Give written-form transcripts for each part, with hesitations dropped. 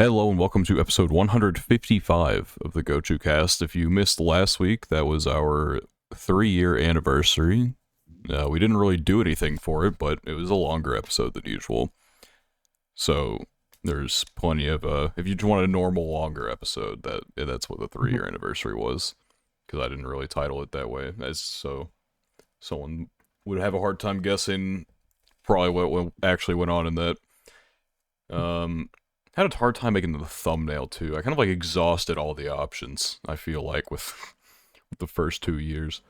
Hello and welcome to episode 155 of the Gochuucast. If you missed last week, that was our 3-year anniversary. We didn't really do anything for it, but it was a longer episode than usual. So there's plenty of, if you just want a normal longer episode, that's what the 3-year anniversary was. Because I didn't really title it that way, so someone would have a hard time guessing probably what actually went on in that. Had a hard time making the thumbnail too. I kind of like exhausted all the options, I feel like, with the first 2 years.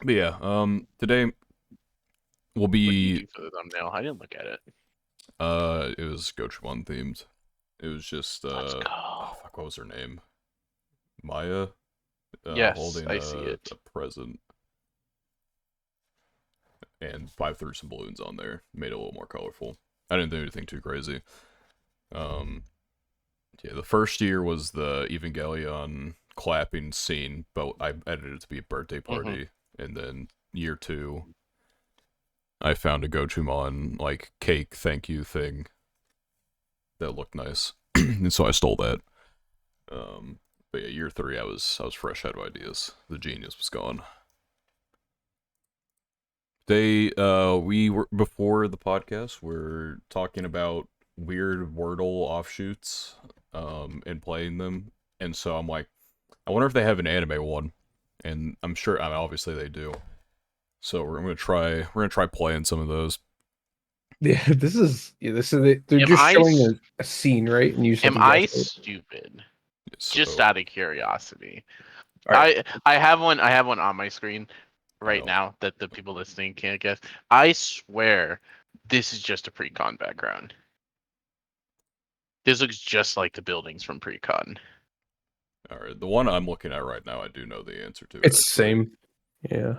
But yeah, today will be... What did you do for the thumbnail? I didn't look at it. It was Gochuucast themed. It was just, Let's go. oh, fuck, what was her name? Maya? Yes, holding I see it. a present. And 5 threw some balloons on there. Made it a little more colorful. I didn't do anything too crazy. Yeah, the first year was the Evangelion clapping scene, but I edited it to be a birthday party. And then year 2, I found a Gochumon, like, cake thank you thing that looked nice. And so I stole that. But yeah, year 3, I was fresh out of ideas. The genius was gone. We were, before the podcast, we're talking about weird Wordle offshoots, and playing them, and so I'm like, I wonder if they have an anime one, and I'm sure, I mean, obviously they do, so we're gonna try playing some of those. Yeah, this is they're just showing a scene, right? And you just have Am to I guess it. stupid? So, Just out of curiosity. Alright. I have one on my screen right now that the people listening can't guess. I swear this is just a pre-con background. This looks just like the buildings from pre-con. Alright, the one I'm looking at right now, I do know the answer to. It's the same. Yeah.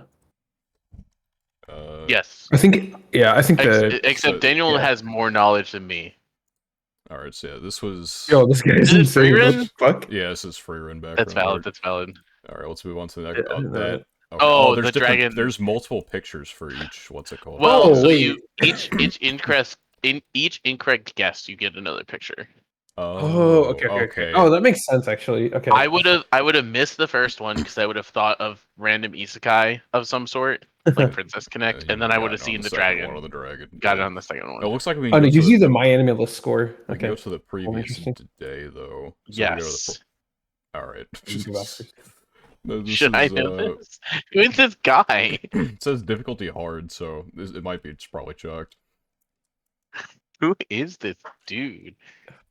Yes. I think Except so, Daniel yeah. has more knowledge than me. Alright, so yeah, this was... Yo, this guy is Is it insane. What Freerun? the fuck? Yeah, this is Freerun background. That's valid. That's valid. Alright, let's move on to the next. Yeah, I didn't know that. Okay. Oh, there's the dragon. There's multiple pictures for each. What's it called? Well, Oh, so wait. you each incorrect guess, you get another picture. Oh, okay. Oh, that makes sense actually. Okay. I would have missed the first one because I would have thought of random isekai of some sort, like Princess Connect, and then I would have seen the dragon. Got it on the second one. It looks like we. Oh, did you see the My Anime List score? I can Okay. go to the previous interesting. today though. So Yes. All right. No, should I know this? Who is this guy? It says difficulty hard, so it might be. It's probably chucked. Who is this dude?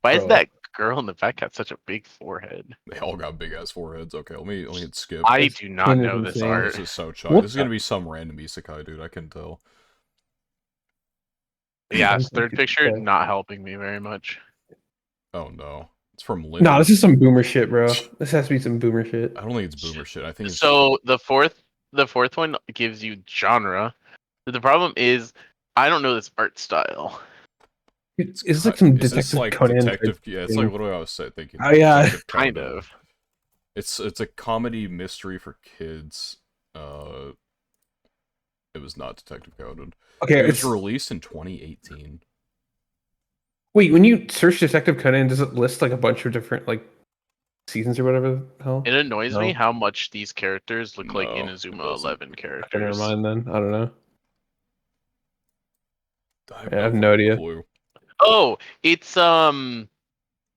Why is Bro. that girl in the back got such a big forehead? They all got big ass foreheads. Okay, let me hit skip. I do not know this insane. art. This is so chucked. This is gonna be some random isekai, dude. I can tell. Yeah, third picture not helping me very much. Oh no, it's from Lynn. No, this is some boomer shit, bro. This has to be some boomer shit. I don't think it's boomer shit. I think it's So the fourth one gives you genre. The problem is I don't know this art style. It's like some Detective Conan. Yeah, it's like what I was thinking. Oh yeah, Detective Kind Conan. of. It's a comedy mystery for kids. It was not Detective Conan. okay. It was It's released in 2018. wait, when you search Detective Conan, does it list like a bunch of different like seasons or whatever the hell? It annoys me No. how much these characters look like No, it Inazuma doesn't. 11 Okay, characters. never mind then. I don't know. I have no idea. clue. Oh, it's Oh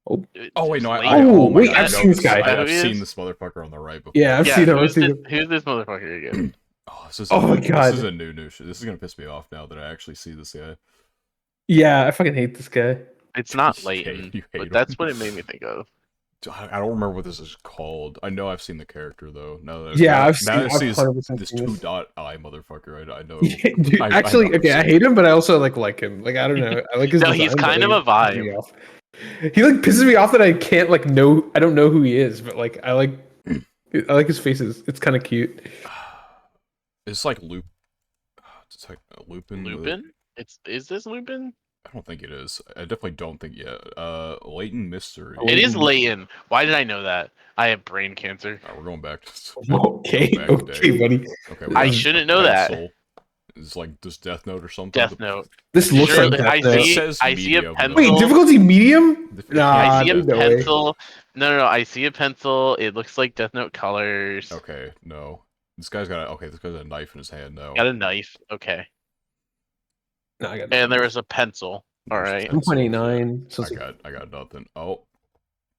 wait, no, Oh, wait, I've seen this guy. I've Who seen is? this motherfucker on the right before. Yeah, I've seen him. I've Who's seen this, him. who's this motherfucker again? Oh, this is Oh my God. This is a new shit. This is gonna piss me off now that I actually see this guy. Yeah, I fucking hate this guy. It's not You Leighton, hate but him. that's what it made me think of. I don't remember what this is called. I know I've seen the character though. Yeah, I've now seen. that I I've see this 100% seen this. 2.I motherfucker. I know. Dude, I actually, know okay, I this. hate him, but I also like him. Like I don't know. I like his. No, design, he's but, kind of like, a pisses me vibe. off. He like pisses me off that I can't like know. I don't know who he is, but like I like his faces. It's kind of cute. It's like Lupin. Lupin? Is this Lupin? I don't think it is. I definitely don't think. Yeah. Leighton Mystery. It is Leighton. Why did I know that? I have brain cancer. We're going back. Okay, Go back okay, day. buddy. Okay. I shouldn't know that. Pencil. It's like just Death Note or something. Death Note. This looks Sure, like Death I Note. It see. says I see a medium, though. pencil. Wait, difficulty medium? It Nah, I see a no way. pencil. No. I see a pencil. It looks like Death Note colors. Okay, no. This guy's got a knife in his hand now. Got a knife. Okay. No, I got And there was a pencil. All right. 129. So I got nothing. Oh,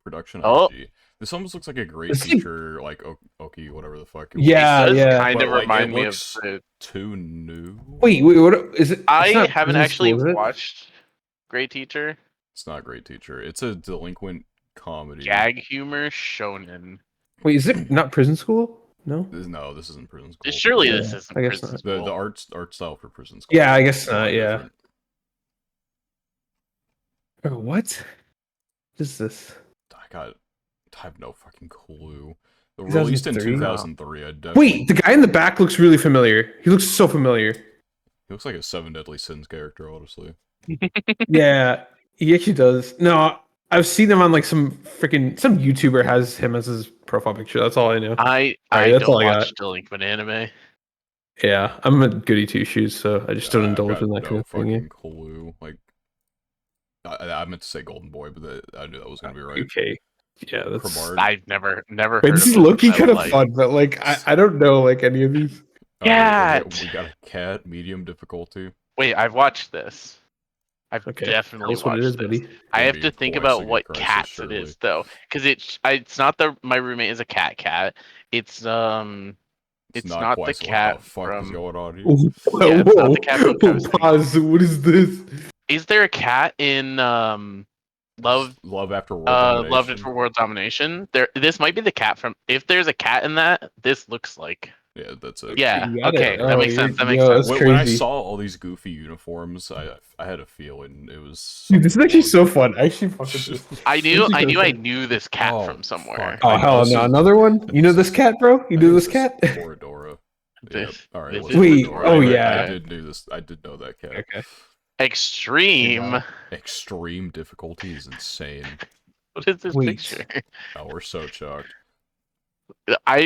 production Oh. IG. This almost looks like a great This is- teacher, like Oki, whatever the fuck. Yeah, It does yeah. kind But, of like, remind it me of looks the. too new. Wait, what is it? It's I not haven't prison actually school, is it? watched Great Teacher. It's not a great teacher. It's a delinquent comedy. Gag humor shonen. Wait, is it not prison school? No. No, this isn't prison school. Surely Yeah, this isn't I guess prison not. school. The art style for prison school. Yeah, I is guess a lot not. Yeah. different. Oh, what? What is this? I have no fucking clue. Released in 2003? 2003. I definitely. Wait, the guy in the back looks really familiar. He looks so familiar. He looks like a Seven Deadly Sins character, honestly. Yeah, he actually does. No, I've seen him on like some YouTuber has him as his profile picture. That's all I know. I that's all don't I watch got. delinquent anime. Yeah, I'm a goody two shoes, so I just don't I've indulge got in that no kind of thing. fucking clue. Like, I meant to say Golden Boy, but I knew that was gonna be right. Okay, yeah, that's. Crabard. I've never Wait, heard this of is it in low-key my kind of life. fun, but like I don't know like any of these. Cat! We got a cat, medium difficulty. Wait, I've watched this. I've Okay, definitely tell us what watched it is, this. buddy. I Gonna have be to think Kawaii about Singing what Crisis, cats surely. it is though, because it's not my roommate is a cat. It's It's not the What cat the fuck is from. going on here? Whoa, Yeah, it's not the cat from Coasting. Pause. What is this? Is there a cat in Love After World Domination. Love After World Domination? This might be the cat from. If there's a cat in that, this looks like. Yeah, that's it. Yeah. You got Okay, it. that makes Oh, sense. That makes yo, sense. that's When I crazy. saw all these goofy uniforms, I had a feeling it was. Dude, this is actually something so fun. I actually fucking. I knew This is I kinda knew this cat Oh, from somewhere. fuck. Oh I know hell this no! is- Another one? You know this cat, bro? You know this cat? Toradora. Yep. This- All right. this what's is Wait, Toradora? oh, I yeah. did know this. I did know that cat. Okay. Extreme. Extreme difficulty is insane. What is this Wait. picture? Oh, we're so shocked.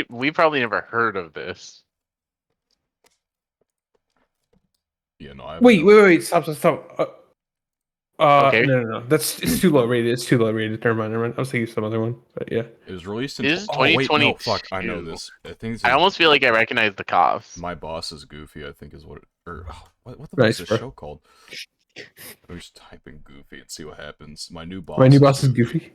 We probably never heard of this. Yeah, no. I Wait! Stop! Okay. No. It's too low rated. It's too low rated. Never mind. I was thinking some other one, but yeah. It was released in. This is Oh wait, no, 2022. fuck! I know this. I think this is I almost feel like I recognize the coughs. My Boss is Goofy. I think is what. What the fuck Nice, is bro. this show called? Let me just type in Goofy and see what happens. My new boss. My new boss is Goofy.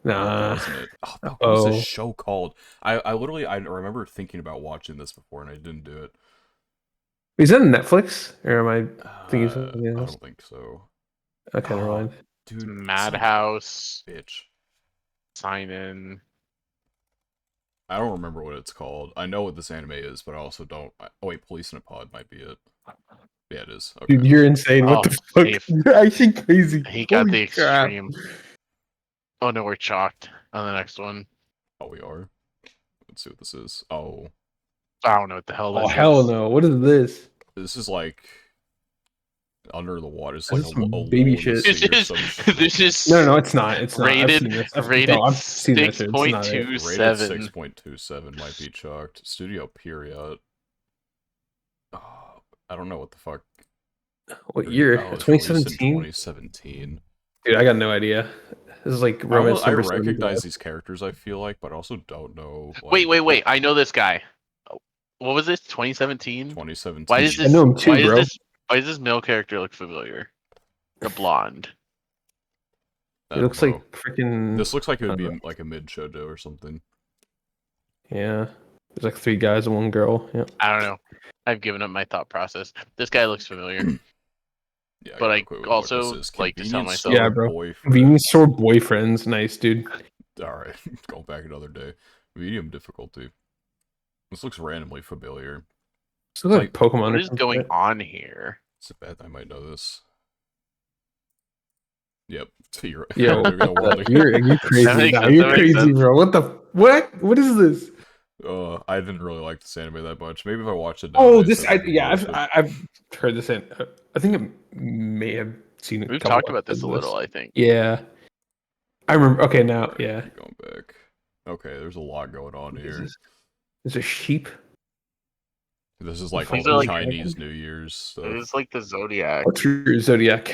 Nah. Wasn't it? Oh, fuck, what was this show called? I literally I remember thinking about watching this before and I didn't do it. Is that on Netflix or am I thinking I something else? don't think so. Okay, never mind. Dude, Madhouse. bitch. Sign in. I don't remember what it's called. I know what this anime is, but I also don't. Oh wait, Police in a Pod might be it. Yeah, it is. Okay. Dude, you're insane. What Oh, the fuck? safe. You're actually crazy. He got Holy the crap. extreme. Oh no, we're chalked on the next one. Oh, we are. Let's see what this is. Oh, I don't know what the hell this Oh is. hell no! What is this? this is like under the water. It's This like is a some lull baby in the shit. sea This or is some shit. this is No, it's not. It's not. I've rated seen this. rated I've seen that shit. It's not it. Rated 6.27. 6.27 might be chalked. Studio period. Oh, I don't know what the fuck. What year? Oh, it's released in 2017. 2017. Dude, I got no idea. This is like romance I number recognize 75. these characters. I feel like, but I also don't know. Wait! I know this guy. What was this? 2017. 2017. Why does I this? know him too, why bro. Why does this male character look familiar? The blonde. I It don't looks know. like freaking. This looks like it would be I don't like a mid shoujo or something. Yeah. There's like 3 guys and 1 girl. Yeah. I don't know. I've given up my thought process. This guy looks familiar. Yeah, But gotta I quit with also what this is. like to tell Convenience myself- Yeah, store bro. boyfriend. Convenience store boyfriends. Nice, dude. All right, going back another day. Medium difficulty. This looks randomly familiar. This looks like Pokemon. What or is something, going right? on here? It's a bad. I might know this. Yep. You're, Yo, you're gonna world you're That crazy. makes Nah, sense, you're that makes crazy, sense. bro. What is this? I didn't really like this anime that much. Maybe if I watched it. Oh, nowadays, this. I would I've like it. I've heard this. I think I may have seen it. We've talked about this a little, I think. Yeah. I remember. Okay, now, yeah. Keep going back. Okay, there's a lot going on here. There's a sheep. This is like These all are the like- Chinese New Year's stuff. It's like the Zodiac. What's your Zodiac?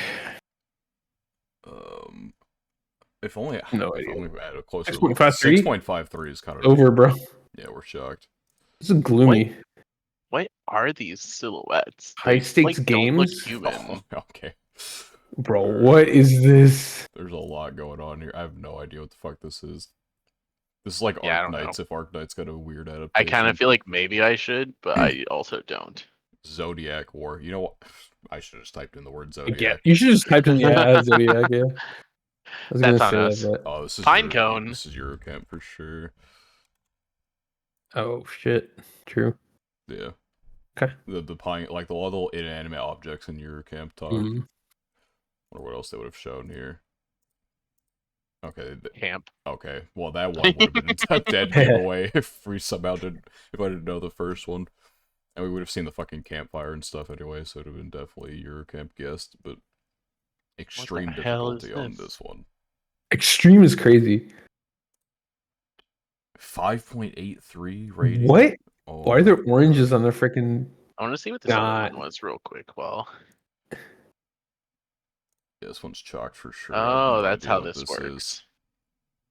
If only No if idea. only we had a closer 6.53? 6.53 is kind of Over, bro. Yeah, we're shocked. This is gloomy. What are these silhouettes? High They, stakes don't look games? human. Oh, okay. Bro, Alright. what is this? There's a lot going on here. I have no idea what the fuck this is. This is like Yeah, I Arc don't Knights if Arc Knights got a weird adaptation. I kind of feel like maybe I should, but I also don't. Zodiac War. You know what? I should have just typed in the word Yeah, Zodiac. you should just type in Zodiac. Yeah, I was That's gonna on say us. that. Oh, this is Pinecone. This is Eurocamp for sure. But... Oh shit! True. Yeah. Okay. The pine, like the little inanimate objects in Eurocamp talk. Mm. Wonder what else they would have shown here. Okay. Camp. Okay. Well, that one would have been a dead giveaway if we somehow did. If I didn't know the first one, and we would have seen the fucking campfire and stuff anyway, so it would have been definitely Eurocamp guessed. But extreme hell is difficulty on this? this one. Extreme is crazy. 5.83 rating. What? Oh, Why are there oranges on the freaking? I want to see what this other one was real quick. Well, yeah, this one's chalked for sure. I have no that's idea how what this works.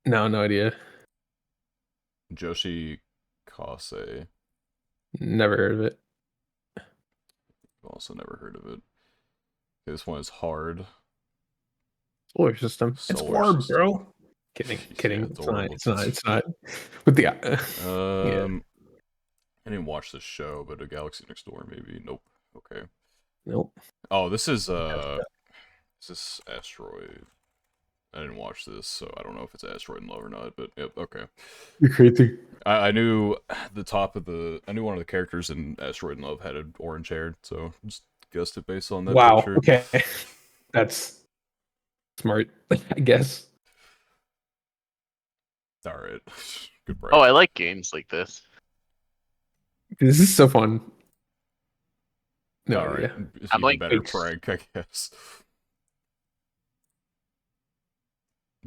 No idea. Joshi Kase. Never heard of it. Also never heard of it. Okay, this one is hard. Solar system. It's Solar hard, system. bro. Kidding. Jeez, Kidding. yeah, It's adorable. not. It's not. It's not. With the I didn't watch this show, but A Galaxy Next Door, maybe. Nope. Okay. Nope. Oh, this is this Asteroid? I didn't watch this, so I don't know if it's Asteroid in Love or not. But yep. Okay. You're crazy. I knew the top of the. I knew one of the characters in Asteroid in Love had an orange hair, so just guessed it based on that Wow. picture. Okay. That's smart, I guess. All right. Good break. Oh, I like games like this. This is so fun. No All idea. right. It's I'm even like- better prank, I guess.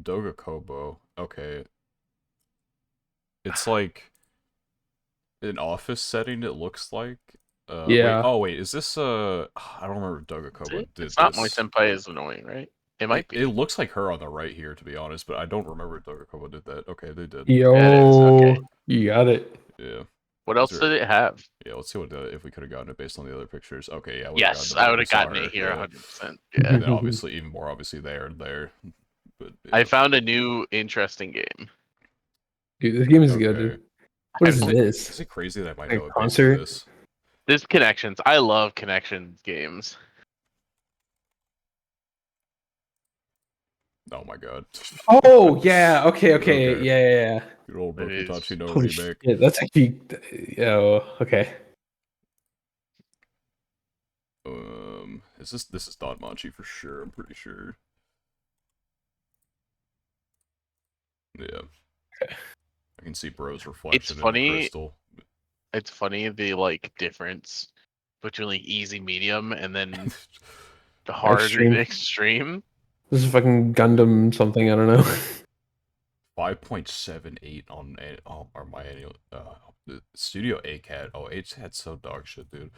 Dogakobo. Okay. It's like an office setting, it looks like. Yeah. Wait, is this I don't remember if Dogakobo did It's not this. my senpai is annoying, right? It might be. It looks like her on the right here, to be honest, but I don't remember if Dogakobo did that. Okay, they did. Yo, Yeah, it is, okay. you got it. Yeah. What else there- did it have? Yeah, let's see what if we could have gotten it based on the other pictures. Okay, yeah. Yes, I would have gotten it here 100%. Yeah. And then obviously, even more obviously there. But yeah. I found a new interesting game. Dude, this game is good, Okay. dude. What is Is this? it crazy that I might Like know it based on concert? this? This Connections. I love Connections games. Oh my god. Oh yeah. Okay. Okay. Yeah. Good old It is. Rokitachi no Holy remake. shit, that's actually. Oh, okay. This is Danmachi for sure, I'm pretty sure. Yeah. I can see Bro's reflection in funny. the crystal. It's funny the like difference between like easy, medium, and then the hard Extreme. and extreme. This is fucking Gundam something. I don't know. 5.78 on my annual the Studio A-Cat. Oh, A-Cat's so dog shit, dude.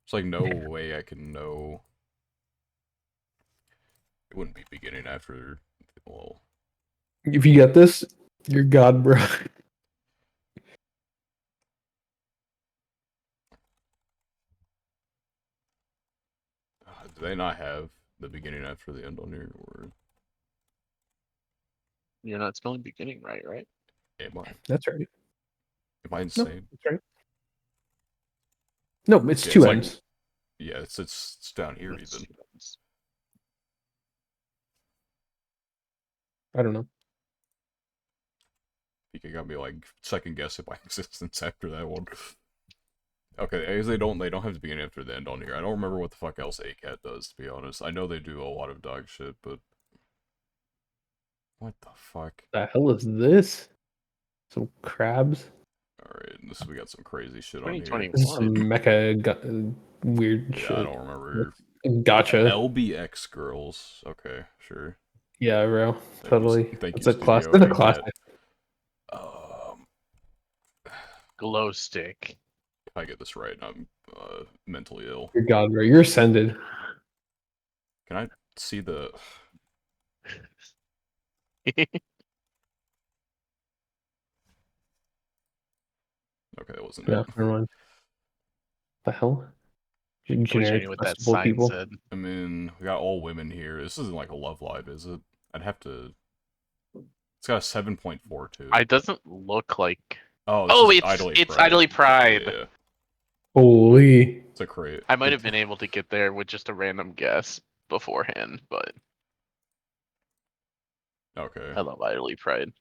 It's like no way I can know. It wouldn't be beginning after. Well, If you get this, you're God, bro. do they not have the beginning after the end on here, or You're not spelling beginning right? am I? That's right. Am I No, insane? that's right. No, it's Yeah, two it's like- M's. Yeah, it's down here even. I don't know. Pika got me like second guessing my existence after that one. Okay, I guess they don't have to begin after the end on here. I don't remember what the fuck else A-Cat does, to be honest. I know they do a lot of dog shit, but what the fuck? The hell is this? Some crabs. Alright, we got some crazy shit on here. 2020. This is some mecha weird Yeah, shit. I don't remember. Gotcha. LBX girls. Okay, sure. Yeah, bro. you, totally. thank It's you, a class. Studio It's a A-Cat. classic. Glow stick. If I get this right, I'm mentally ill. Your God, bro, you're ascended. Can I see the? Okay, that wasn't No, it. never mind. The hell? I wish I Generic knew what that festival sign people. said. I mean, we got all women here. This isn't like a Love Live, is it? I'd have to. It's got a 7.42. It doesn't look like. Oh, this Oh, is it's Idly Pride. Yeah, Holy. it's a crate. I might have been able to get there with just a random guess beforehand, but Okay. I love Idly Pride.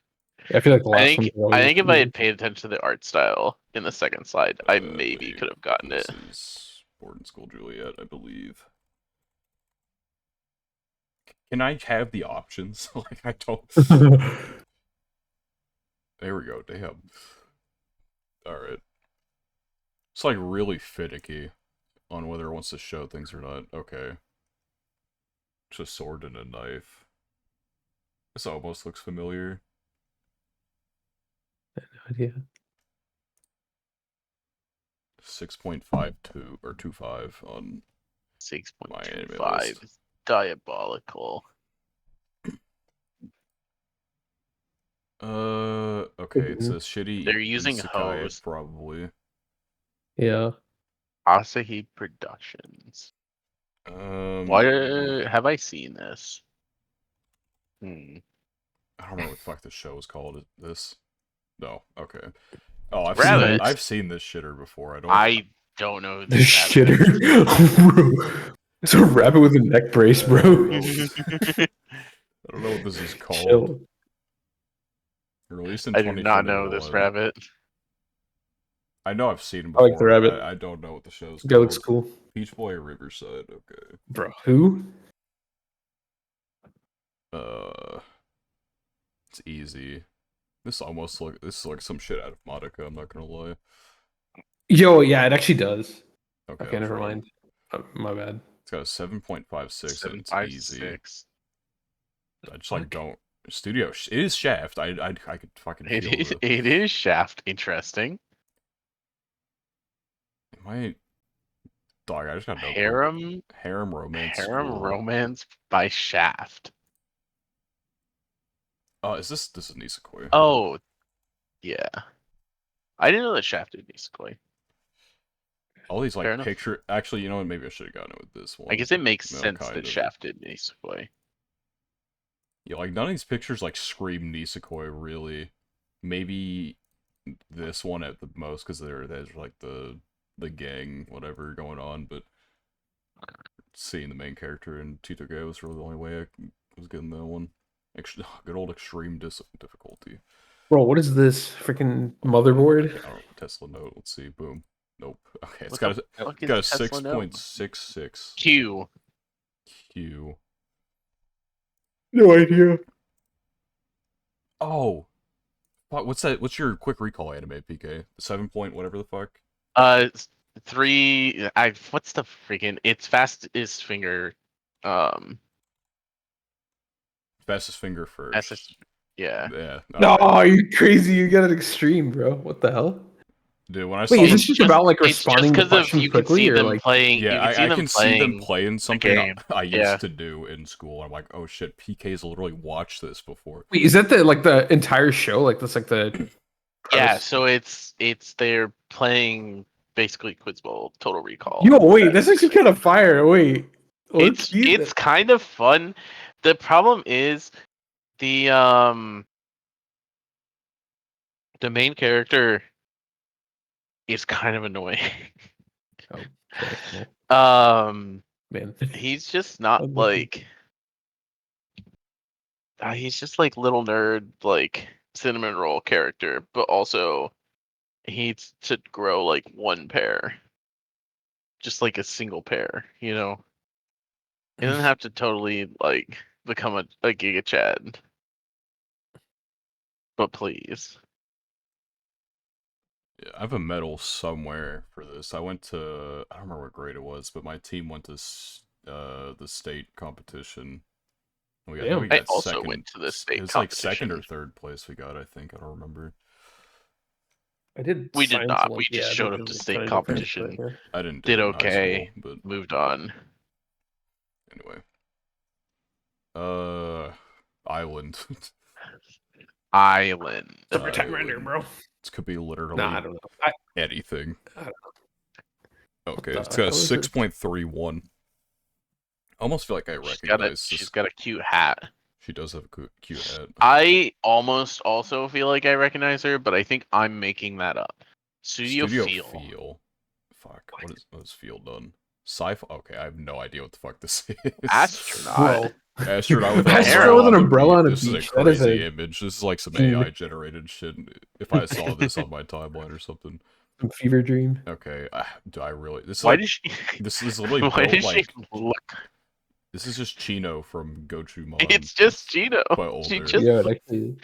Yeah, I feel like the I last think one. I think if I had paid attention to the art style in the second slide, I maybe Wait, could have gotten it. This is Boarding School Juliet, I believe. Can I have the options? Like, I don't. There we go. Damn. All right. It's like really finicky on whether it wants to show things or not. Okay. It's a sword and a knife. This almost looks familiar. idea. 6.52 or 25 on 6.25 is diabolical. Okay, it's a shitty They're using isekai, hose. probably. Yeah. Asahi Productions. Why have I seen this? I don't remember what the fuck this show is called. This? No. Okay. Oh, I've seen this shitter before. I don't know who The this shitter. Bro. It's a rabbit with a neck brace, bro. I I don't know what this is called. Chill. Released in do 2021. not know this rabbit. I know I've seen him I before. like the rabbit. I don't know what the show's Guy called. looks cool. Peach Boy or Riverside. Okay. Bro, who? It's easy. This is like some shit out of Madoka, I'm not gonna lie. Yo, yeah, it actually does. Okay, never mind. My bad. It's got a 7.56 and it's easy. I just like don't studio. It is Shaft. I could fucking feel it. It is Shaft. Interesting. Am I? Dog, I just got no Harem romance. Harem Romance by Shaft. Oh, this is Nisekoi. Oh, yeah. I didn't know that Shaft did Nisekoi. All these like picture. Actually, you know what? Maybe I should have gotten it with this one. I guess it makes sense that Shaft did Nisekoi. Yeah, like none of these pictures like scream Nisekoi really. Maybe this one at the most because there's like the gang whatever going on, but seeing the main character in Titoge was really the only way I was getting that one. Good old extreme difficulty. Bro, what is this freaking motherboard? Oh, Tesla Note. Let's see. Boom. Nope. Okay, it's got a 6.66 Q. No idea. Oh, what's that? What's your quick recall anime, PK? 7 point whatever the fuck. 3. What's the freaking? It's Fastest Finger. Fastest Finger first. Yeah. Yeah. No, are you crazy? You got an extreme, bro. What the hell? Dude, when I Wait, saw is this just about like responding to questions you can quickly, see or them like playing? Yeah, I can see them playing something I used to do in school. I'm like, oh shit, PK's literally watched this before. Wait, is that the entire show? Like that's like the yeah. So it's they're playing basically Quiz Bowl, Total Recall. Yo, wait, that's actually kind of fire. Wait, it's kind of fun. The problem is the main character is kind of annoying. Man, he's just not like he's just like little nerd like cinnamon roll character, but also he needs to grow like one pair, just like a single pair. You know, he doesn't have to totally like become a Giga Chad, but please. Yeah, I have a medal somewhere for this. I don't remember what grade it was, but my team went to the state competition. I also went to the state competition. It's like second or third place we got, I think. I don't remember. I did. We did Science not. We Olympiad, just showed which up to is state kind of different, competition. but, yeah. I didn't do Did it in high okay. school, but Moved on. anyway. Island. Island. Summertime render, Island. bro. This could be literally Nah, I don't know. anything. I don't Okay, the it's got a hell is it? 6.31. I almost feel like I recognize She's this. got a cute hat. She does have a cute hat. I almost also feel like I recognize her, but I think I'm making that up. Studio Feel. Fuck. What is Feel done? Sci-fi. Okay, I have no idea what the fuck this is. Astronaut. Bro. Astronaut with an Astronaut with an umbrella on a This is a beach. That is crazy a image. This is like some dream. AI generated shit. If I saw this on my timeline or something. fever dream. Okay, do I really? This is Why like, did she? this is literally Why built did like she look? this is just Chino from Gochuucast. It's just Gino. but She older. just. Yeah, it actually.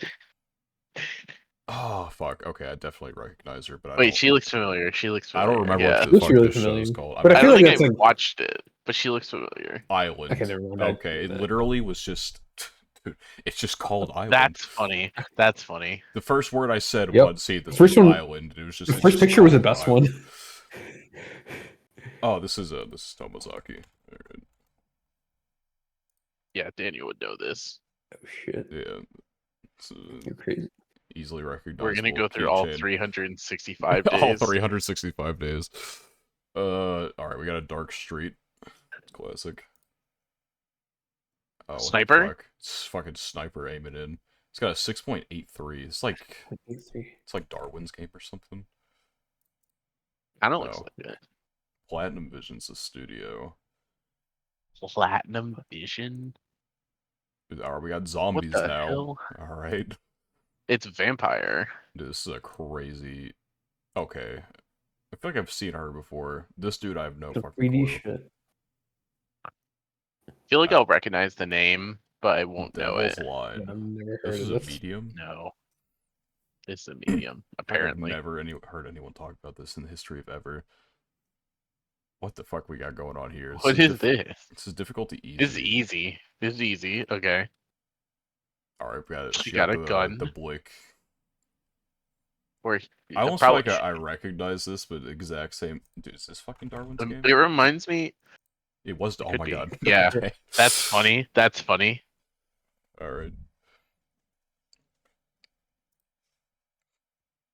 Oh fuck. Okay, I definitely recognize her, but I Wait, don't. she looks familiar. She looks I familiar. don't remember Yeah. what the Looks fuck really this show familiar. is called. But I I feel don't like think that's I like watched it, but she looks familiar. Island. Okay, never mind. Okay, it literally was just. Dude, it's just called Island. That's funny. That's funny. The first word I said Yep. was, "See, this First was one- Island." It was just The it's first just picture was the called best Island. one. Oh, this is Tomozaki. Alright. Yeah, Daniel would know this. Oh shit, Yeah, it's you're crazy. easily recognizable. We're gonna go through all keychain. 365 days. all 365 days. All right, we got a dark street. Classic. Oh, what the Sniper? fuck? It's fucking sniper aiming in. It's got a 6.83. It's like Darwin's game or something. Kind of looks No. like it. Platinum Vision's the studio. Platinum Vision. Alright, we got zombies the now. hell? Alright. It's vampire. This is a crazy. Okay. I feel like I've seen her before. This dude, I have no The fucking 3D clue. shit. I feel like I'll recognize the name, but I won't know Devil's it. Line. I've never heard This of is a this. medium. No. It's a medium, apparently. I've never heard anyone talk about this in the history of ever. What the fuck we got going on here? What is this? This is difficulty easy. This is easy. This is easy. Okay. Alright, we got it. She got a gun. The blick. Or I almost feel like I recognize this, but exact same. Dude, is this fucking Darwin's game? It reminds me. It was. Oh Could my be. god. Yeah. Okay. That's funny. That's funny. Alright.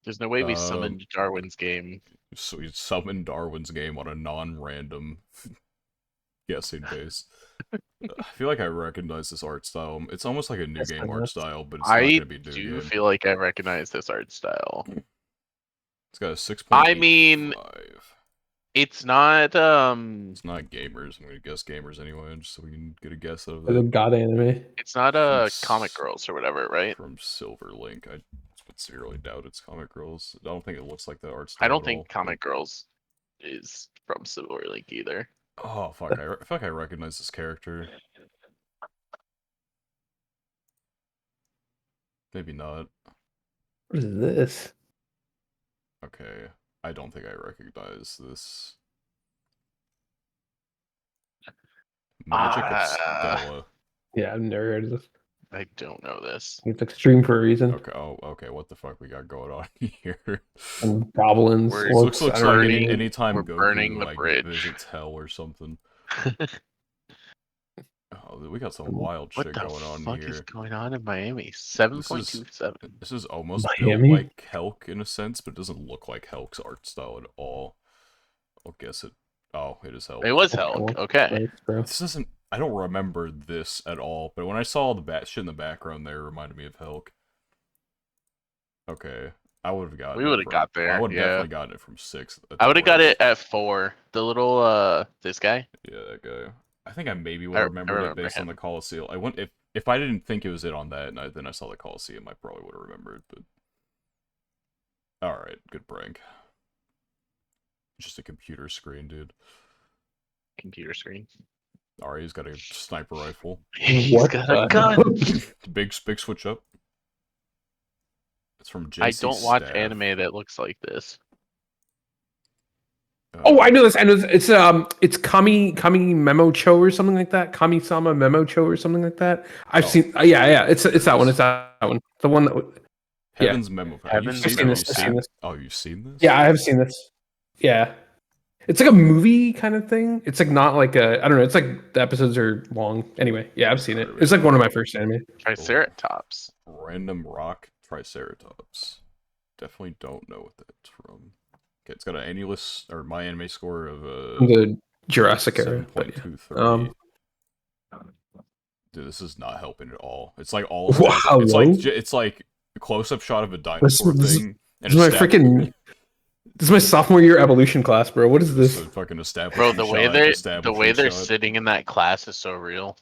There's no way we summoned Darwin's game. So we summoned Darwin's game on a non-random guessing base. I feel like I recognize this art style. It's almost like a new game art style, but it's not I gonna be new do game. feel like I recognize this art style. It's got a 6.85. I mean, it's not It's not gamers. I'm gonna guess gamers anyway, just so we can get a guess of The it. god anime. it's not Comic Girls or whatever, right? From Silver Link. I would severely doubt it's Comic Girls. I don't think it looks like that art style. I don't at think all. Comic Girls is from Silver Link either. Oh fuck! I feel like I recognize this character. Maybe not. What is this? Okay, I don't think I recognize this. Magic of Stella. Yeah, I've never heard of this. I don't know this. It's extreme for a reason. Okay. Oh, okay. What the fuck we got going on here? And goblins. We're- orcs, Looks I don't know like any- anytime we're Goku burning the like bridge. visits hell or something. Oh, we got some wild What shit the going on fuck here. is going on in Miami? 7.27. This is almost Miami? built like Helk in a sense, but it doesn't look like Helk's art style at all. I'll guess it. Oh, it is Helk. It was Helk. Okay. Thanks, bro. This isn't. I don't remember this at all, but when I saw the shit in the background there, it reminded me of Helk. Okay, I would have gotten. We would have got there. I would have yeah. definitely gotten it from 6. I would have got it at 4. The little this guy. Yeah, that guy. I think I maybe would I have remembered remember it based on him. the Coliseum. I went if I didn't think it was it on that, and then I saw the Coliseum, I probably would have remembered. But all right, good prank. Just a computer screen, dude. Computer screen. All right, he's got a sniper rifle. He's What got the a gun. Big switch up. It's from JC I don't watch Staff. anime that looks like this. Oh, I know this. I know this. It's Kami Memo Cho or something like that. Kami-sama Memo Cho or something like that. I've Oh. seen. Yeah. It's that one. It's that one. The one that. Heaven's Memo. Heaven's I've seen Memo. this. I've seen this. Oh, you've seen this? Yeah, I have seen this. Yeah. It's like a movie kind of thing. It's like not like a I don't know. It's like the episodes are long. Anyway, yeah, I've seen it. It's like one of my first anime. Triceratops. Random rock Triceratops. Definitely don't know what that's from. Okay, it's got an annulus or my anime score of The Jurassic era. But yeah. 7.23. Dude, this is not helping at all. It's like all Wow, it's like a close-up shot of a dinosaur thing. This is my freaking. This is my sophomore year evolution class, bro. What is this? Fucking established. Bro, the way they're sitting in that class is so real.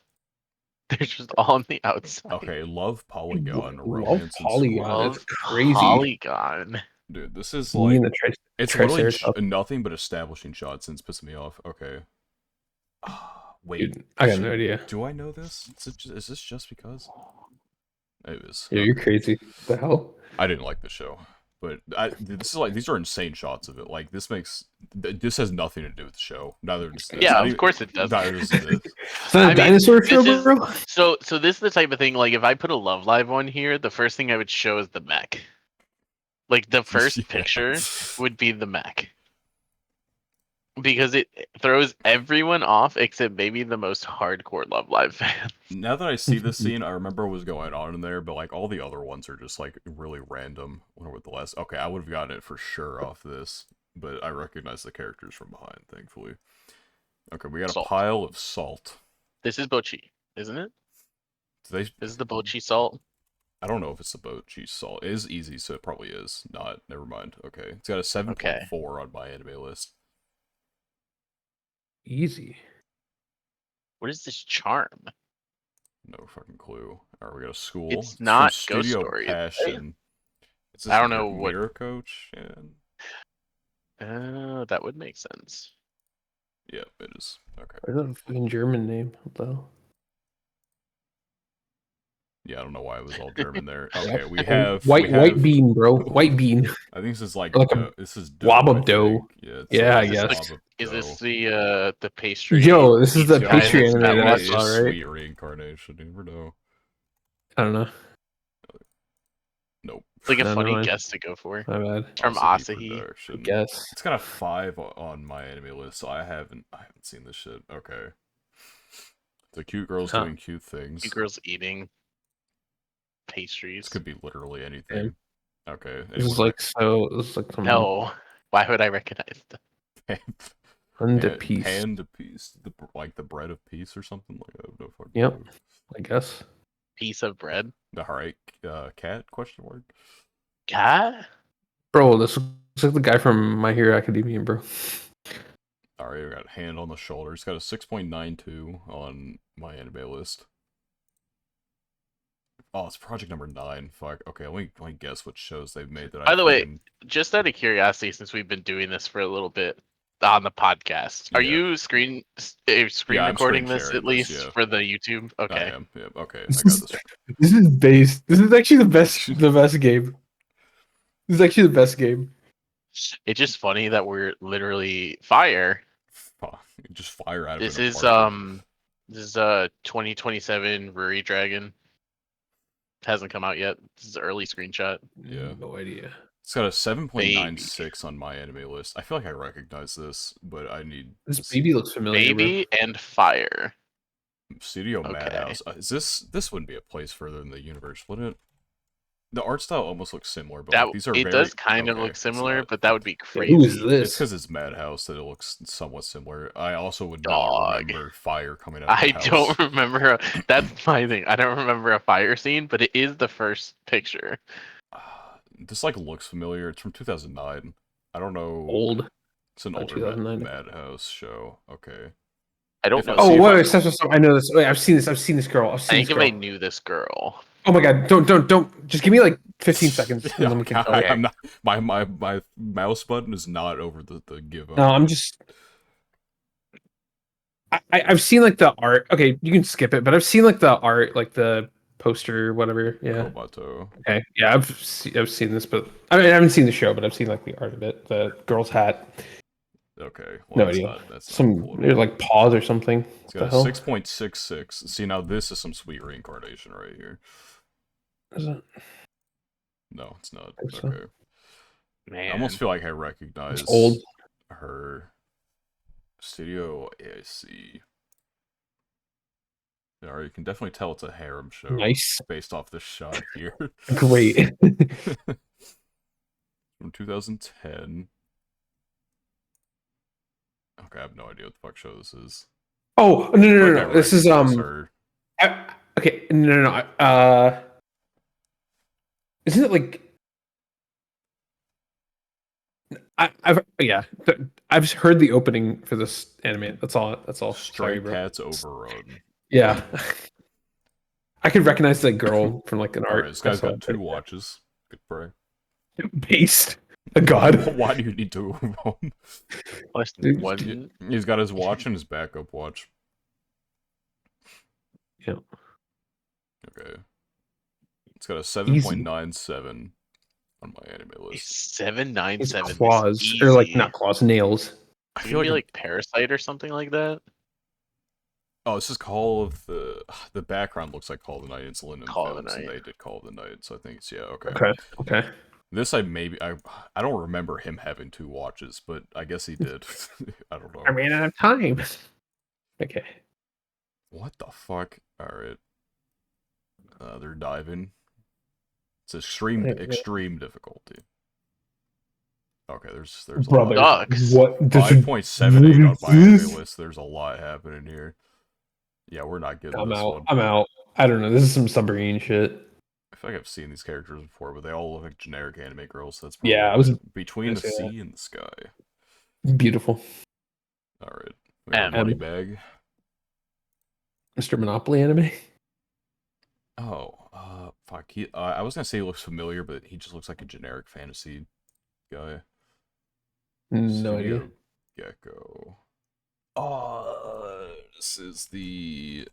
They're just all on the outside. Okay, love Polygon. Love Romance Polygon. and That's crazy. Polygon. Dude, this is like it's literally Triceratops. nothing but establishing shots, and it's pissing me off. Okay. Wait, Dude, I got no idea. Do I know this? Is this just because? It is. Yeah, you're crazy. What the hell? I didn't like the show, but this is like these are insane shots of it. Like this has nothing to do with the show. Neither does this. Yeah, of course it does. Neither does this. It's not a dinosaur show, bro. So this is the type of thing. Like if I put a Love Live one here, the first thing I would show is the mech. Like the first picture would be the mech. Because it throws everyone off except maybe the most hardcore Love Live fans. Now that I see this scene, I remember what was going on in there, but like all the other ones are just like really random. I wonder what the last. Okay, I would have gotten it for sure off this, but I recognize the characters from behind, thankfully. Okay, we got Salt. a pile of salt. This is Bochi, isn't it? This is the Bochi salt. I don't know if it's the Bochi salt. It is easy, so it probably is. Not. Never mind. Okay, it's got a 7.4 on my anime list. Easy. What is this charm? No fucking clue. Alright, we got a school. It's not from Ghost Studio Story. Passion. It's I don't know what Mirror Coach. that would make sense. Yeah, it is. Okay. Is that a fucking German name? What the hell? Yeah, I don't know why it was all German there. Okay, we have white bean, bro. White bean. I think this is like this is dough, wab dough. Yeah, I guess. Is this the pastry? Yo, this is the guy pastry that's anime that I saw, right? Sweet reincarnation. You never know. I don't know. Nope. It's like a No, funny never mind. guess to go for. My bad. From Asahi. I guess. It's got a 5 on my anime list, so I haven't seen this shit. Okay. The cute girls doing cute things. Cute girls eating pastries. This could be literally anything. Okay. Anyway. This is like some No. Why would I recognize them? Hand of peace. Hand of peace. Like the bread of peace or something like that. No fucking Yep. clue. I guess. Piece of bread. Alright, cat question mark. Cat? Bro, this looks like the guy from My Hero Academia, bro. Alright, we got hand on the shoulder. It's got a 6.92 on my anime list. Oh, it's project number 9. Fuck. Okay, let me guess what shows they've made that. By the way, just out of curiosity, since we've been doing this for a little bit on the podcast, are you screen recording this at least for the YouTube? Okay. I am. Yeah. Okay. I got this. This is based. This is actually the best game. This is actually the best game. It's just funny that we're literally fire. Just fire out of this an is apartment. This is 2027 Ruri Dragon. It hasn't come out yet. This is an early screenshot. Yeah. No idea. It's got a 7.96 on my anime list. I feel like I recognize this, but I need this baby looks familiar. Baby and fire. Studio Madhouse. This wouldn't be a place further in the universe, would it? The art style almost looks similar, but like, these are it does kind of look similar, but that would be crazy. Who is this? It's because it's Madhouse that it looks somewhat similar. I also would not remember fire coming out of the house. Don't remember. That's my thing. I don't remember a fire scene, but it is the first picture. This like looks familiar. It's from 2009. I don't know. Old. It's an older Madhouse show. Okay. I don't know. Oh, wait, stop. I know this. Wait, I've seen this girl. I think if I knew this girl. Oh my god! Don't. Just give me like 15 seconds, and then we can. I'm not. My mouse button is not over the give up. No, I'm just. I've seen like the art. Okay, you can skip it, but I've seen like the art, like the poster, whatever. Yeah. Kobato. Okay. Yeah, I've seen this, but I mean, I haven't seen the show, but I've seen like the art of it. The girl's hat. Okay. Well, no idea. That's some cool. Like paws or something. It's got a 6.66. See, now this is some sweet reincarnation right here. Is it? No, it's not. think so. Okay. Man, I almost feel like I It's recognize old. her. Studio AC. Alright, you can definitely tell it's a harem show Nice. based off this shot here. Great. From 2010. Okay, I have no idea what the fuck show this is. Oh, no, I feel no, like no, I no. This is recognize her. okay, no, no, no. Isn't it like I've heard the opening for this anime. That's all. That's all. Stray Sorry, bro. Cats Overrun. Yeah, I could recognize the girl from like an Alright, art. this I guy's saw got it, 2 watches. Good for him. based. A god. Why do you need 2 of them? plus Dude, one. He's got his watch and his backup watch. Yeah. Okay. It's got a Easy. 7.97 on my anime list. 797 Claws is or like easy. not claws, nails. I It's feel gonna be like like Parasite or something like that. oh, this is Call of the background looks like Call of the Night. It's Linden Call of the Films, and Night. they did Call of the Night, so I think it's okay. Okay. This I don't remember him having 2 watches, but I guess he did. I don't know. I ran out of time. Okay. What the fuck? All right. They're diving. It's extreme difficulty. Okay, there's a Brother, lot. Sucks. what? 5.78 on my anime this? list. There's a lot happening here. Yeah, we're not getting I'm this out. one. I'm out. I don't know. This is some submarine shit. I feel like I've seen these characters before, but they all look like generic anime girls. So that's probably Yeah, I was Between the gonna say Sea and the Sky. beautiful. All right, we got a money bag. Mr. Monopoly anime. Oh, fuck. I was gonna say he looks familiar, but he just looks like a generic fantasy guy. No idea. Studio Gecko. Oh, this is the.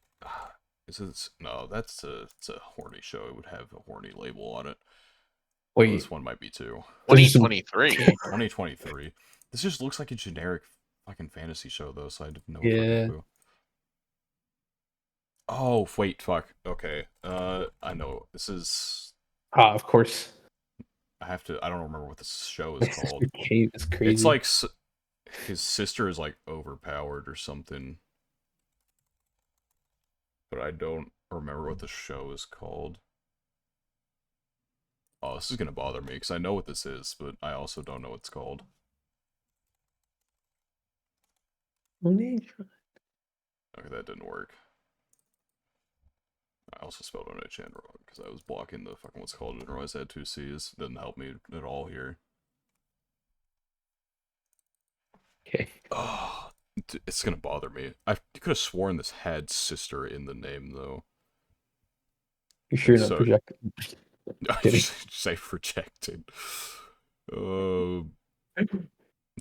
No, it's a horny show. It would have a horny label on it. Well, Wait, this one might be too. 2023. 2023. This just looks like a generic fucking fantasy show, though, so I have no Yeah. fucking clue. Oh, wait, fuck. Okay. I know. This is. of course. I don't remember what this show is called. Cave is crazy. It's like his sister is like overpowered or something. But I don't remember what the show is called. Oh, this is gonna bother me, because I know what this is, but I also don't know what it's called. Okay, that didn't work. I also spelled Onechan wrong, because I was blocking the fucking what's called, and I realized I had 2 C's. Didn't help me at all here. Okay. Oh, it's gonna bother me. I could have sworn this had sister in the name, though. You sure you're not So- projecting? Kidding. Say projected. It's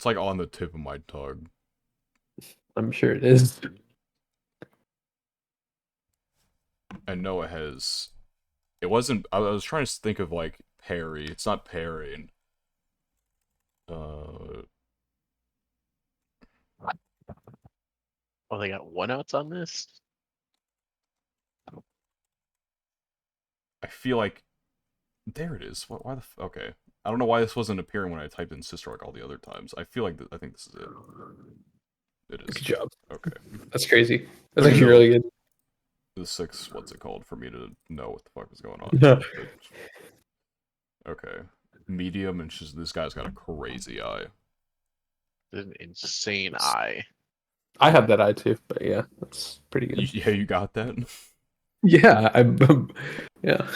like on the tip of my tongue. I'm sure it is. I know it has. It wasn't. I was trying to think of like Perry. It's not Perry. And, Oh, they got 1-outs on this. I feel like there it is. Why the? Okay. I don't know why this wasn't appearing when I typed in sister like all the other times. I feel like I think this is it. It is. Good job. Okay. That's crazy. That's Okay, actually no. really good. The 6. What's it called for me to know what the fuck was going on? Yeah. Okay. Medium, and this guy's got a crazy eye. An insane eye. I have that eye too, but yeah, that's pretty good. Yeah, you got that? Yeah, yeah.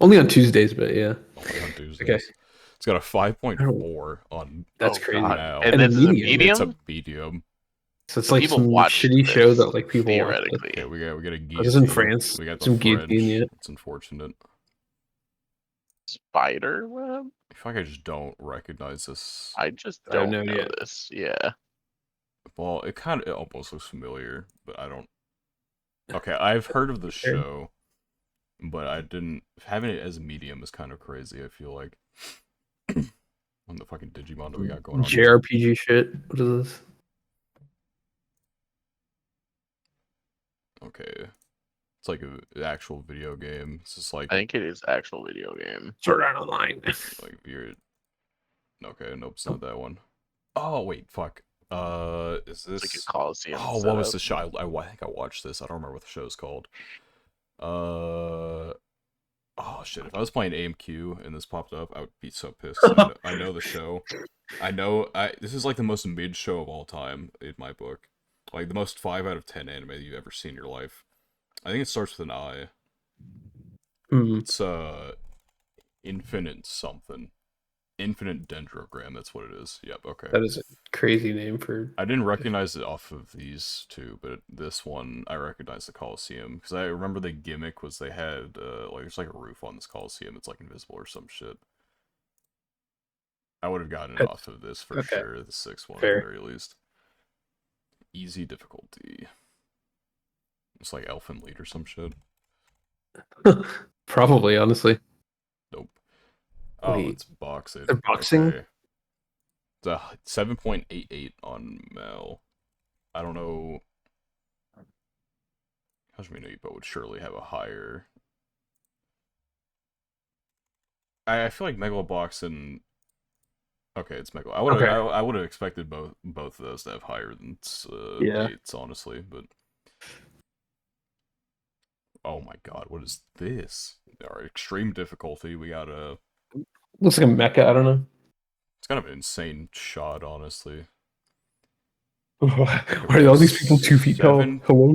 Only on Tuesdays, but yeah. Only on Tuesdays. Okay. It's got a 5.4 on. That's Oh, crazy. God. Now. And And this is a medium. medium? It's a medium. So it's So like people some watch shitty this, show that like people watch. theoretically. Yeah, we got a guillotine. This is in France. We got the Some French. guillotine, yeah. It's unfortunate. Spider web? I feel like I just don't recognize this. I just I have don't no know idea. this. Yeah. Well, it almost looks familiar, but I don't. Okay, I've heard of the show, but I didn't. Having it as a medium is kind of crazy. I feel like. On the fucking Digimon that we got going on. JRPG shit. What is this? Okay. It's like an actual video game. It's just like I think it is actual video game. Sword Art Online. like you're okay. Nope, it's not that one. Oh wait, fuck. Is It's like a this? Coliseum Oh, what was setup. the show? I think I watched this. I don't remember what the show's called. Oh shit! If I was playing AMQ and this popped up, I would be so pissed. I know the show. This is like the most mid show of all time in my book. Like the most 5 out of 10 anime you've ever seen in your life. I think it starts with an I. Hmm. It's Infinite something. Infinite Dendrogram, that's what it is. Yep, okay. That is a crazy name for. I didn't recognize it off of these two, but this one I recognized the Coliseum because I remember the gimmick was they had like there's like a roof on this Coliseum. It's like invisible or some shit. I would have gotten it That's- off of this for okay. sure. The 6th one Fair. at the very least. Easy difficulty. It's like Elfin Lead or some shit. Probably, honestly. Nope. Oh, Wait, it's boxing. they're boxing? Okay. It's a 7.88 on Mel. I don't know. Hajime no would surely have a higher. I feel like Megalobox and okay, it's Megalo. Okay. I would have expected both of those to have higher than Yeah. 8s, honestly. But oh my god, what is this? All right, extreme difficulty. We got a. Looks like a mecha. I don't know. It's kind of an insane shot, honestly. Are all these people 2 feet tall? 7. Hello?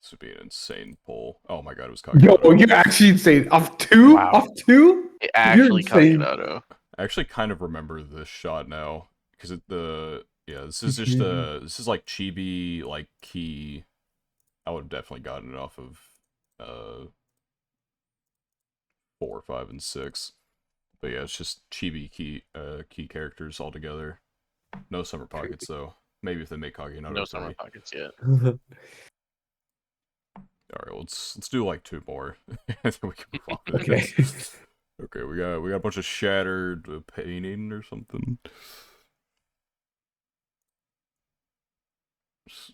This would be an insane pull. Oh my god, it was Yo, Kagurato. you're actually insane. Off 2? Wow. Off 2? It actually insane. Kagurato. I actually kind of remember this shot now because this is just this is like chibi like key. I would have definitely gotten it off of 4, 5, and 6. But yeah, it's just chibi key characters all together. No summer pockets though. Maybe if they make Kagurato No 3. summer pockets yet. All right, let's do like 2 more. I think we can move on with Okay. this. Okay, we got a bunch of shattered painting or something.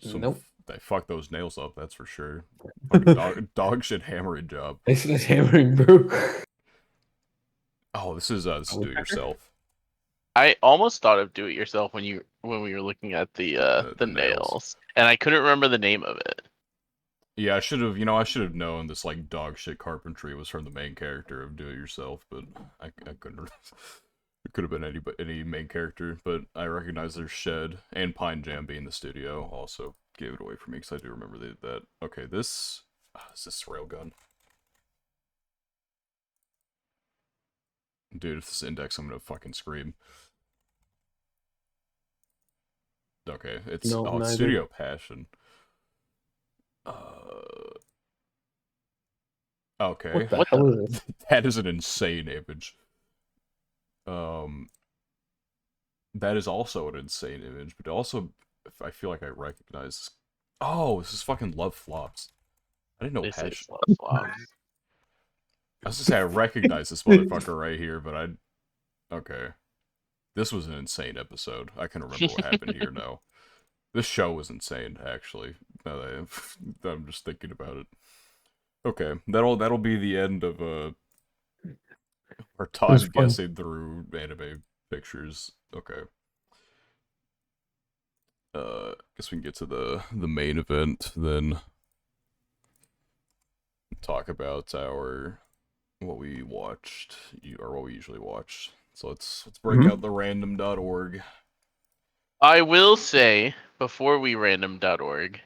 Nope. They fucked those nails up, that's for sure. Fucking dog shit hammering job. Nice hammering, bro. Oh, this is do it yourself. I almost thought of do it yourself when we were looking at the The nails, and I couldn't remember the name of it. Yeah, I should have known this like dog shit carpentry was from the main character of Do It Yourself, but I couldn't. It could have been any main character, but I recognize their shed and Pine Jam being the studio also gave it away for me because I do remember that. Okay, this is this railgun. Dude, if this is Index, I'm gonna fucking scream. Okay, it's No, it's neither. Studio Passion. Okay. What the hell is this? That is an insane image. That is also an insane image, but also, I feel like I recognize. Oh, this is fucking Love Flops. I didn't know This Passion. is Love Flops. I was just saying I recognize this motherfucker right here, but okay. This was an insane episode. I can remember what happened here now. This show was insane, actually. Now that I'm just thinking about it. Okay, that'll be the end of our time fun. guessing through anime pictures. Okay. Guess we can get to the main event then. Talk about what we watched or what we usually watch. So let's break out the random.org. I will say before we random.org,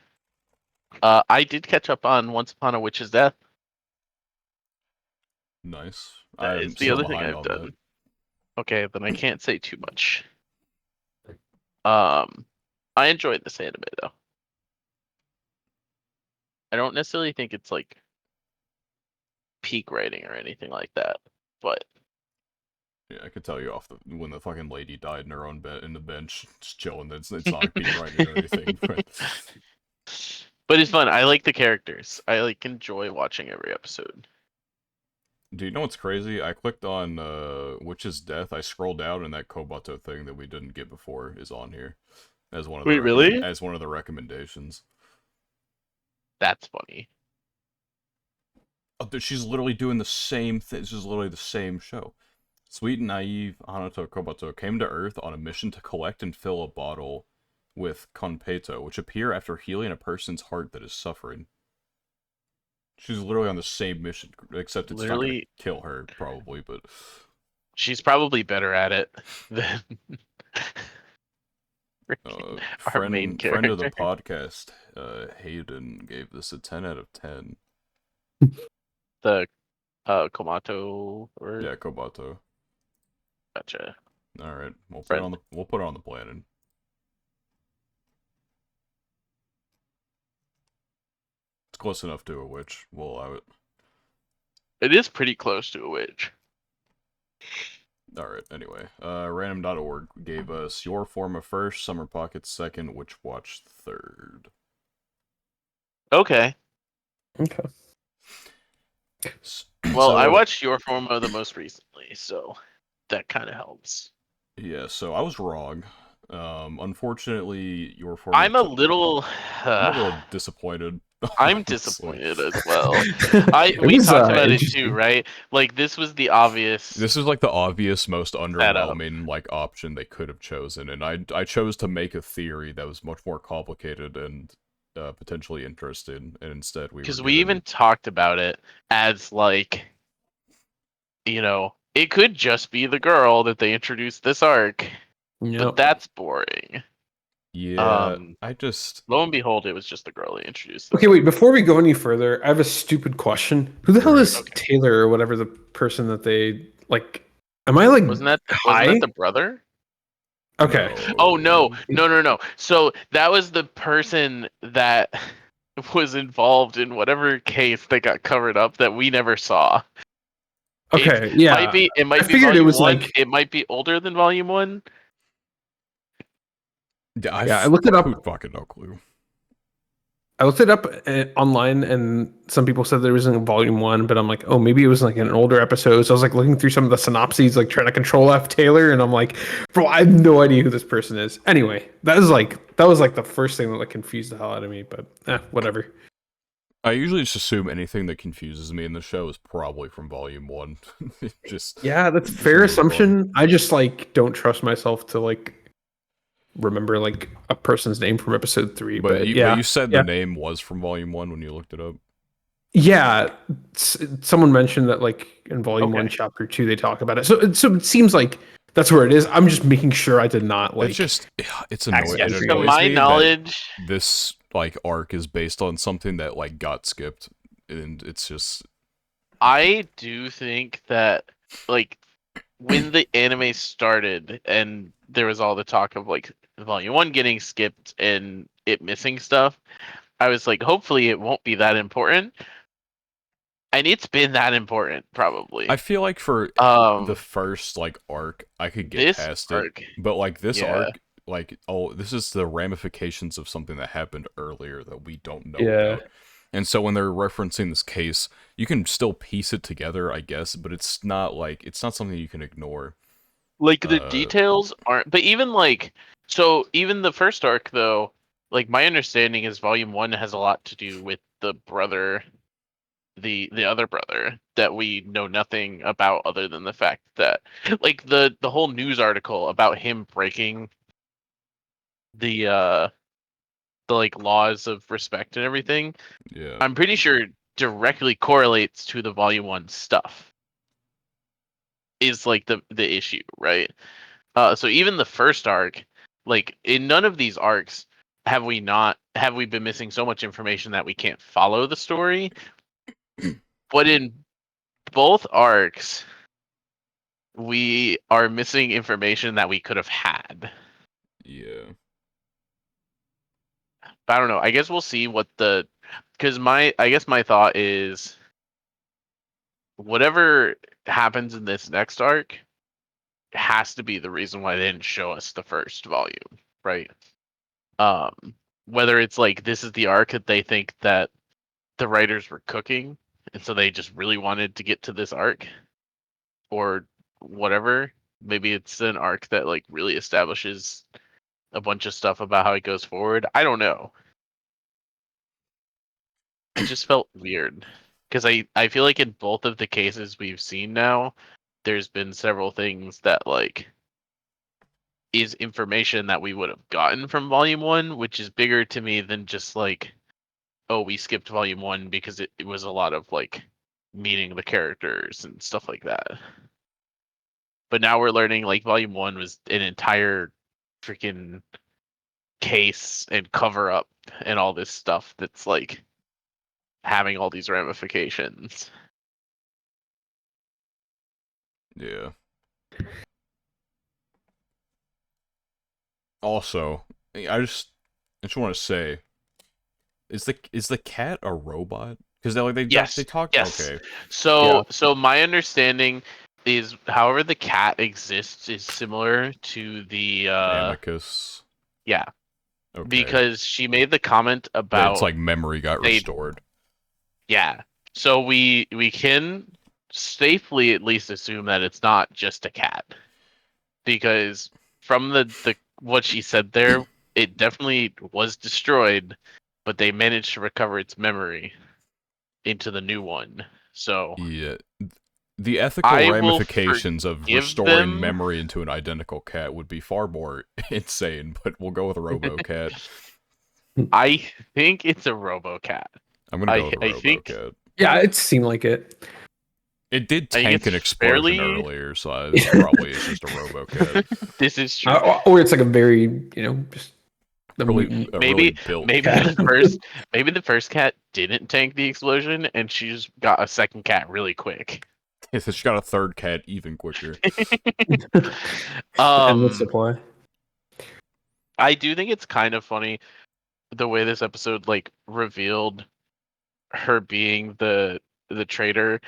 I did catch up on Once Upon a Witch's Death. Nice. That I'm is the still other thing behind I've on done. that. Okay, then I can't say too much. I enjoyed this anime though. I don't necessarily think it's like peak writing or anything like that, but Yeah, I could tell you when the fucking lady died in her own bed in the bench, just chilling. It's not a peak writing or anything, but it's fun. I like the characters. I like enjoy watching every episode. do you know what's crazy? I clicked on Witch's Death. I scrolled down, and that Kobato thing that we didn't get before is on here. as one of Wait, really? as one of the recommendations. That's funny. She's literally doing the same thing. This is literally the same show. Sweet and naive Hanato Kobato came to Earth on a mission to collect and fill a bottle with Konpeito, which appear after healing a person's heart that is suffering. She's literally on the same mission, except it's not going to Literally, kill her, probably, but... she's probably better at it than our main friend of the character. podcast, Hayden, gave this a 10 out of 10. The Komato or Yeah, Kobato. gotcha. All right, we'll put it Friend. on the planning. It's close enough to a witch. We'll allow it. It is pretty close to a witch. Alright, anyway. Random.org gave us Your Forma first, Summer Pocket second, Witch Watch third. Okay. Okay. Well, I watched Your Forma the most recently, so that kind of helps. Yeah, so I was wrong. Unfortunately, Your Forma... I'm a little disappointed. I'm honestly. disappointed as well. It We was, talked about it interesting. too, right? Like this was the obvious. This is like the obvious, most Setup. underwhelming like option they could have chosen, and I chose to make a theory that was much more complicated and potentially interesting, and instead Because we even talked about it as like, it could just be the girl that they introduced this arc, but that's boring. Yeah, I just... Lo and behold, it was just the girl they introduced. Okay, wait, before we go any further, I have a stupid question. Who the hell is Okay. Taylor or whatever the person that they like? Am I like Wasn't that high? the brother? Okay. Oh no. So that was the person that was involved in whatever case that got covered up that we never saw. Okay, It yeah. might I be figured it volume was 1. like... It might be older than volume 1. I looked it up. Fucking no clue. I looked it up online, and some people said there was in volume 1, but I'm like, oh, maybe it was like an older episode. So I was like looking through some of the synopses, like trying to control F Taylor, and I'm like, bro, I have no idea who this person is. Anyway, that was like the first thing that like confused the hell out of me. But whatever. I usually just assume anything that confuses me in the show is probably from volume 1. Yeah, that's a fair assumption. I just like don't trust myself to like remember like a person's name from episode 3. But you said the name was from volume 1 when you looked it up. Yeah, someone mentioned that like in volume 1, chapter 2, they talk about it. So it seems like that's where it is. I'm just making sure I did not like. It's annoying. It To annoys my me knowledge, that this like arc is based on something that like got skipped, and it's just... I do think that like when the anime started and there was all the talk of like volume 1 getting skipped and it missing stuff, I was like, hopefully it won't be that important. And it's been that important, probably. I feel like for the first like arc, I could get past it, but like this arc, like this is the ramifications of something that happened earlier that we don't know about. And so when they're referencing this case, you can still piece it together, I guess, but it's not something you can ignore. Like the details aren't, but even like, so even the first arc though, like my understanding is volume 1 has a lot to do with the brother, the other brother that we know nothing about other than the fact that like the whole news article about him breaking the like laws of respect and everything. Yeah. I'm pretty sure directly correlates to the volume 1 stuff. Is like the issue, right? So even the first arc, like in none of these arcs have we been missing so much information that we can't follow the story. But in both arcs, we are missing information that we could have had. Yeah. But I don't know. I guess we'll see because I guess my thought is whatever happens in this next arc has to be the reason why they didn't show us the first volume, right? Whether it's like this is the arc that they think that the writers were cooking, and so they just really wanted to get to this arc, or whatever. Maybe it's an arc that like really establishes a bunch of stuff about how it goes forward. I don't know. It just felt weird because I feel like in both of the cases we've seen now, there's been several things that like is information that we would have gotten from volume 1, which is bigger to me than just like, oh, we skipped volume 1 because it was a lot of like meeting the characters and stuff like that. But now we're learning like volume 1 was an entire freaking case and cover up and all this stuff that's like having all these ramifications. Yeah. Also, I just want to say, is the cat a robot? Because they Yes, talk. yes. Okay, So my understanding is, however the cat exists is similar to the Amicus. yeah, Okay, because she made the comment that it's about like memory got they restored. yeah. So we can safely at least assume that it's not just a cat, because from the what she said there, it definitely was destroyed, but they managed to recover its memory into the new one. So Yeah, the ethical I will ramifications of forgive restoring them. memory into an identical cat would be far more insane. But we'll go with RoboCat. I think it's a RoboCat. I'm gonna go I with a I think RoboCat. Yeah, it seemed like it. It did I think tank it's an explosion fairly. earlier, so it's probably it's just a RoboCat. This is true. Or it's like a very, just the Really, mutant a really Maybe built maybe cat. the first cat didn't tank the explosion, and she just got a second cat really quick. She got a third cat even quicker. endless Um, supply. I do think it's kind of funny the way this episode like revealed her being the traitor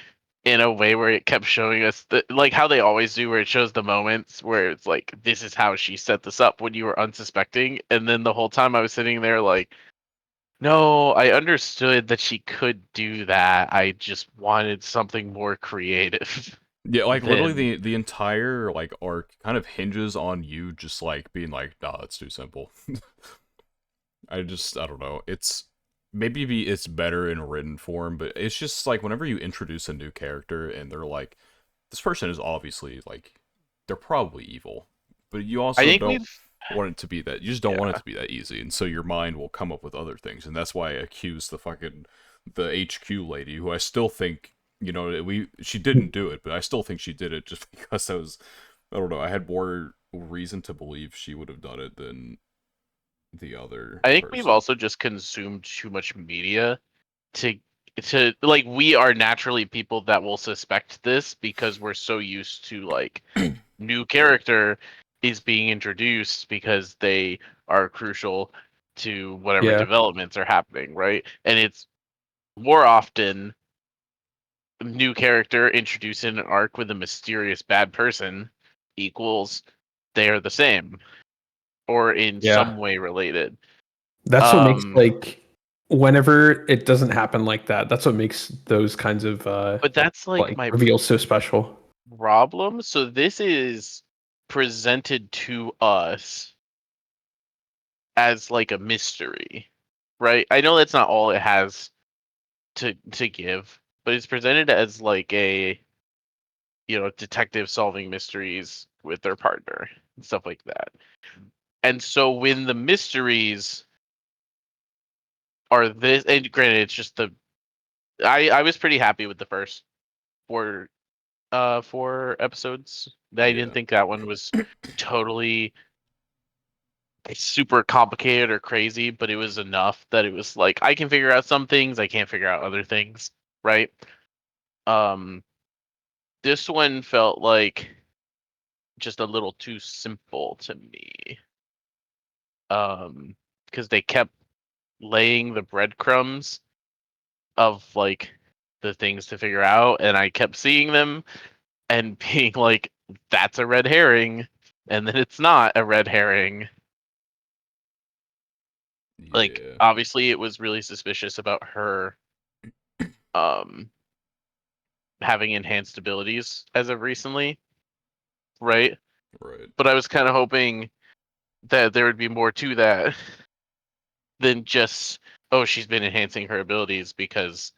in a way where it kept showing us like how they always do, where it shows the moments where it's like, this is how she set this up when you were unsuspecting, and then the whole time I was sitting there like, no, I understood that she could do that. I just wanted something more creative Yeah, like literally than the entire like arc kind of hinges on you just like being like, nah, that's too simple. I don't know. It's better in written form, but it's just like whenever you introduce a new character and they're like, this person is obviously like, they're probably evil, but you I also think don't we've want it to be that. You just don't want it yeah. to be that easy, and so your mind will come up with other things, and that's why I accuse the HQ lady, who I still think, she didn't do it, but I still think she did it just because I don't know, I had more reason to believe she would have done it than the other I think we've person. also just consumed too much media to like, we are naturally people that will suspect this because we're so used to like new character is being introduced because they are crucial to whatever Yeah. developments are happening, right? And it's more often new character introduced in an arc with a mysterious bad person equals they are the same or in Yeah. some way related. That's what makes Um, like whenever it doesn't happen like that, that's what makes those kinds of but that's like like my reveals so special. problem. So this is presented to us as like a mystery, right? I know that's not all it has to give, but it's presented as like a, detective solving mysteries with their partner and stuff like that. And so when the mysteries are this, and granted, it's just I was pretty happy with the first four four episodes. I didn't Yeah, think that one was totally super complicated or crazy, but it was enough that it was like, I can figure out some things, I can't figure out other things, right? Um, this one felt like just a little too simple to me. Because they kept laying the breadcrumbs of like the things to figure out, and I kept seeing them and being like, that's a red herring, and then it's not a red herring. Like, yeah, obviously it was really suspicious about her um having enhanced abilities as of recently, right? right. But I was kind of hoping that there would be more to that than just, oh, she's been enhancing her abilities because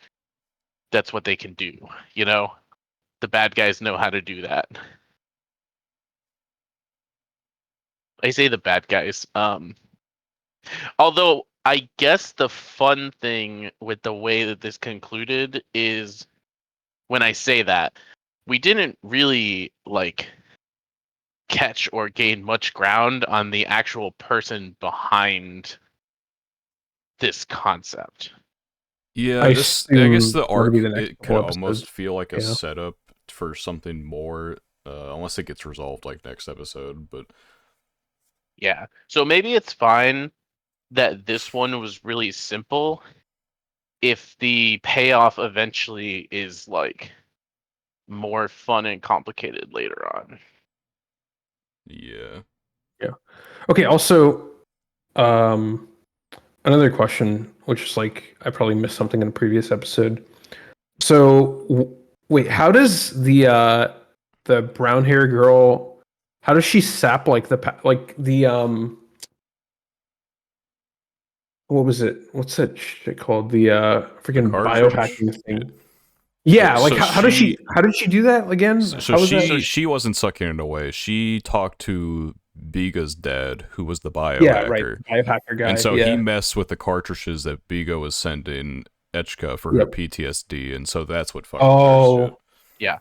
that's what they can do. You know, the bad guys know how to do that. I say the bad guys. Although I guess the fun thing with the way that this concluded is when I say that we didn't really like catch or gain much ground on the actual person behind this concept. Yeah, I I guess assume the that'll be arc, the next it could couple episodes. almost feel like a Yeah. setup for something more, unless it gets resolved like next episode. But Yeah. So maybe it's fine that this one was really simple if the payoff eventually is like more fun and complicated later on. yeah, Okay. Also, um, another question, which is like I probably missed something in a previous episode. So wait, how does the brown hair girl? How does she sap like like the what was it? What's that shit called? The the freaking cartridge. biohacking thing. Yeah, like So how did she do that again? so How was that? So she wasn't sucking it away. She talked to Biga's dad, who was the Yeah, right. biohacker, Biohacker and guy. so he Yeah. messed with the cartridges that Biga was sending Echka for her Yep. PTSD, and so that's what fucked with her shit. Oh. yeah.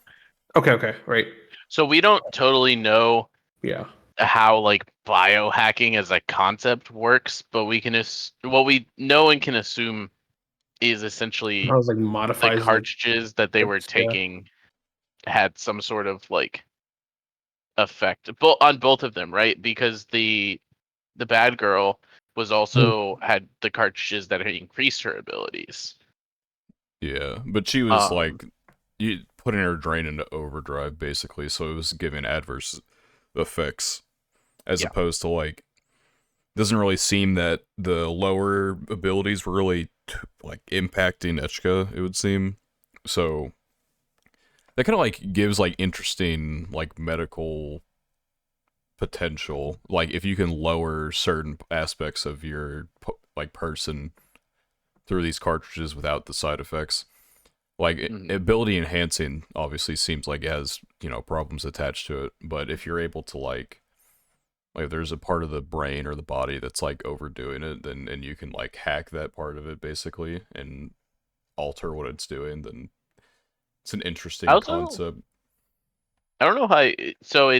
Okay. Okay. Right. So we don't totally know Yeah. how like biohacking as a concept works, but what we know and can assume is I essentially was like the modifies the cartridges that they were chips. Yeah. taking had some sort of like effect on both of them, right? Because the bad girl was Mhm. also had the cartridges that had increased her abilities. Yeah, but she was Um, like putting her drain into overdrive basically, so it was giving adverse effects as yeah. opposed to like doesn't really seem that the lower abilities were really like impacting Echka, it would seem. So that kind of like gives like interesting like medical potential. Like if you can lower certain aspects of your like person through these cartridges without the side effects. Like Mhm. ability enhancing obviously seems like it has, you know, problems attached to it, but if you're able to like if there's a part of the brain or the body that's like overdoing it, then and you can like hack that part of it basically and alter what it's doing, then it's an I interesting also concept. I don't know how. So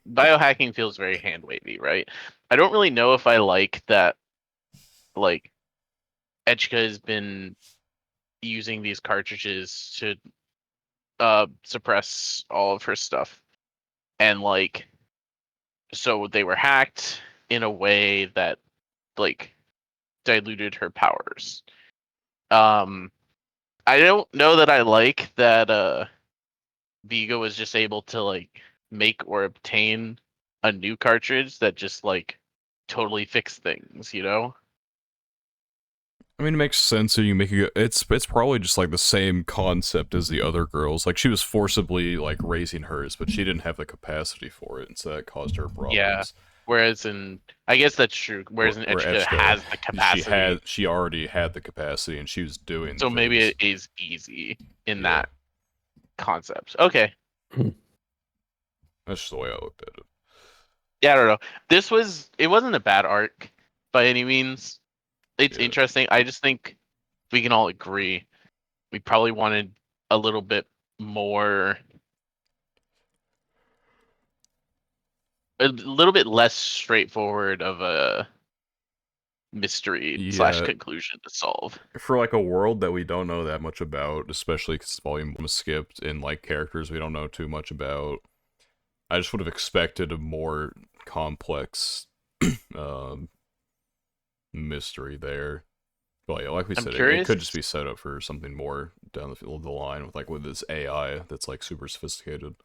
biohacking feels very hand wavy, right? I don't really know if I like that. Like Echka has been using these cartridges to suppress all of her stuff, and like so they were hacked in a way that like diluted her powers. Um, I don't know that I like that. Vigo was just able to like make or obtain a new cartridge that just like totally fix things, you know? I mean, it makes sense that you make it. It's probably just like the same concept as the other girls. Like she was forcibly like raising hers, but she didn't have the capacity for it, and so that caused her Yeah. problems. Whereas I guess that's true. Whereas in Where Echika Echka, has the capacity, she already had the capacity, and she was doing so maybe things. it is easy in Yeah, that concept. Okay. that's just the way I looked at it. Yeah, I don't know. It wasn't a bad arc by any means. It's Yeah. interesting. I just think we can all agree we probably wanted a little bit more, a little bit less straightforward of a mystery slash Yeah, conclusion to solve. for like a world that we don't know that much about, especially because volume 1 was skipped, and like characters we don't know too much about, I just would have expected a more complex um, mystery there. But yeah, like we I'm said, it could just curious be set up for something more down the line with like with this AI that's like super sophisticated.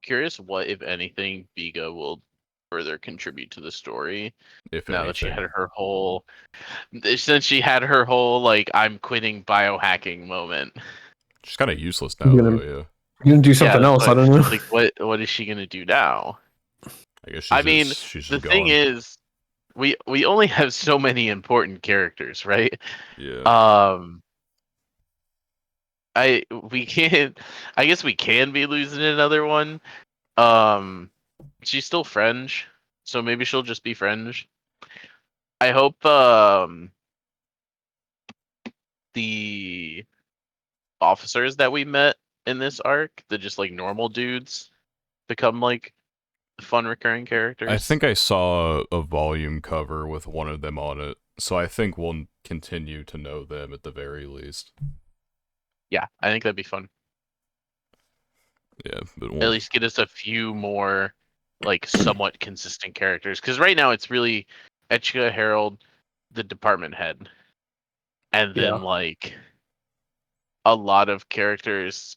curious what, if anything, Biga will further contribute to the story If now that she had anything, her whole since she had her whole like I'm quitting biohacking moment. she's kind of useless now You're though. gonna Yeah, you're gonna do Yeah, something that's else. I what don't know. like what is she gonna do now? I guess I mean, she's the just thing gone. is, we only have so many important characters, right? Yeah. Um, we can't. I guess we can be losing another one. Um, she's still French, so maybe she'll just be French. I hope the officers that we met in this arc, the just like normal dudes, become like fun recurring I characters. think I saw a volume cover with one of them on it, so I think we'll continue to know them at the very least. Yeah, I think that'd be fun. Yeah, but At least get us a few more like somewhat consistent characters. Because right now it's really Etchika, Harold, the department head, and then Yeah. like a lot of characters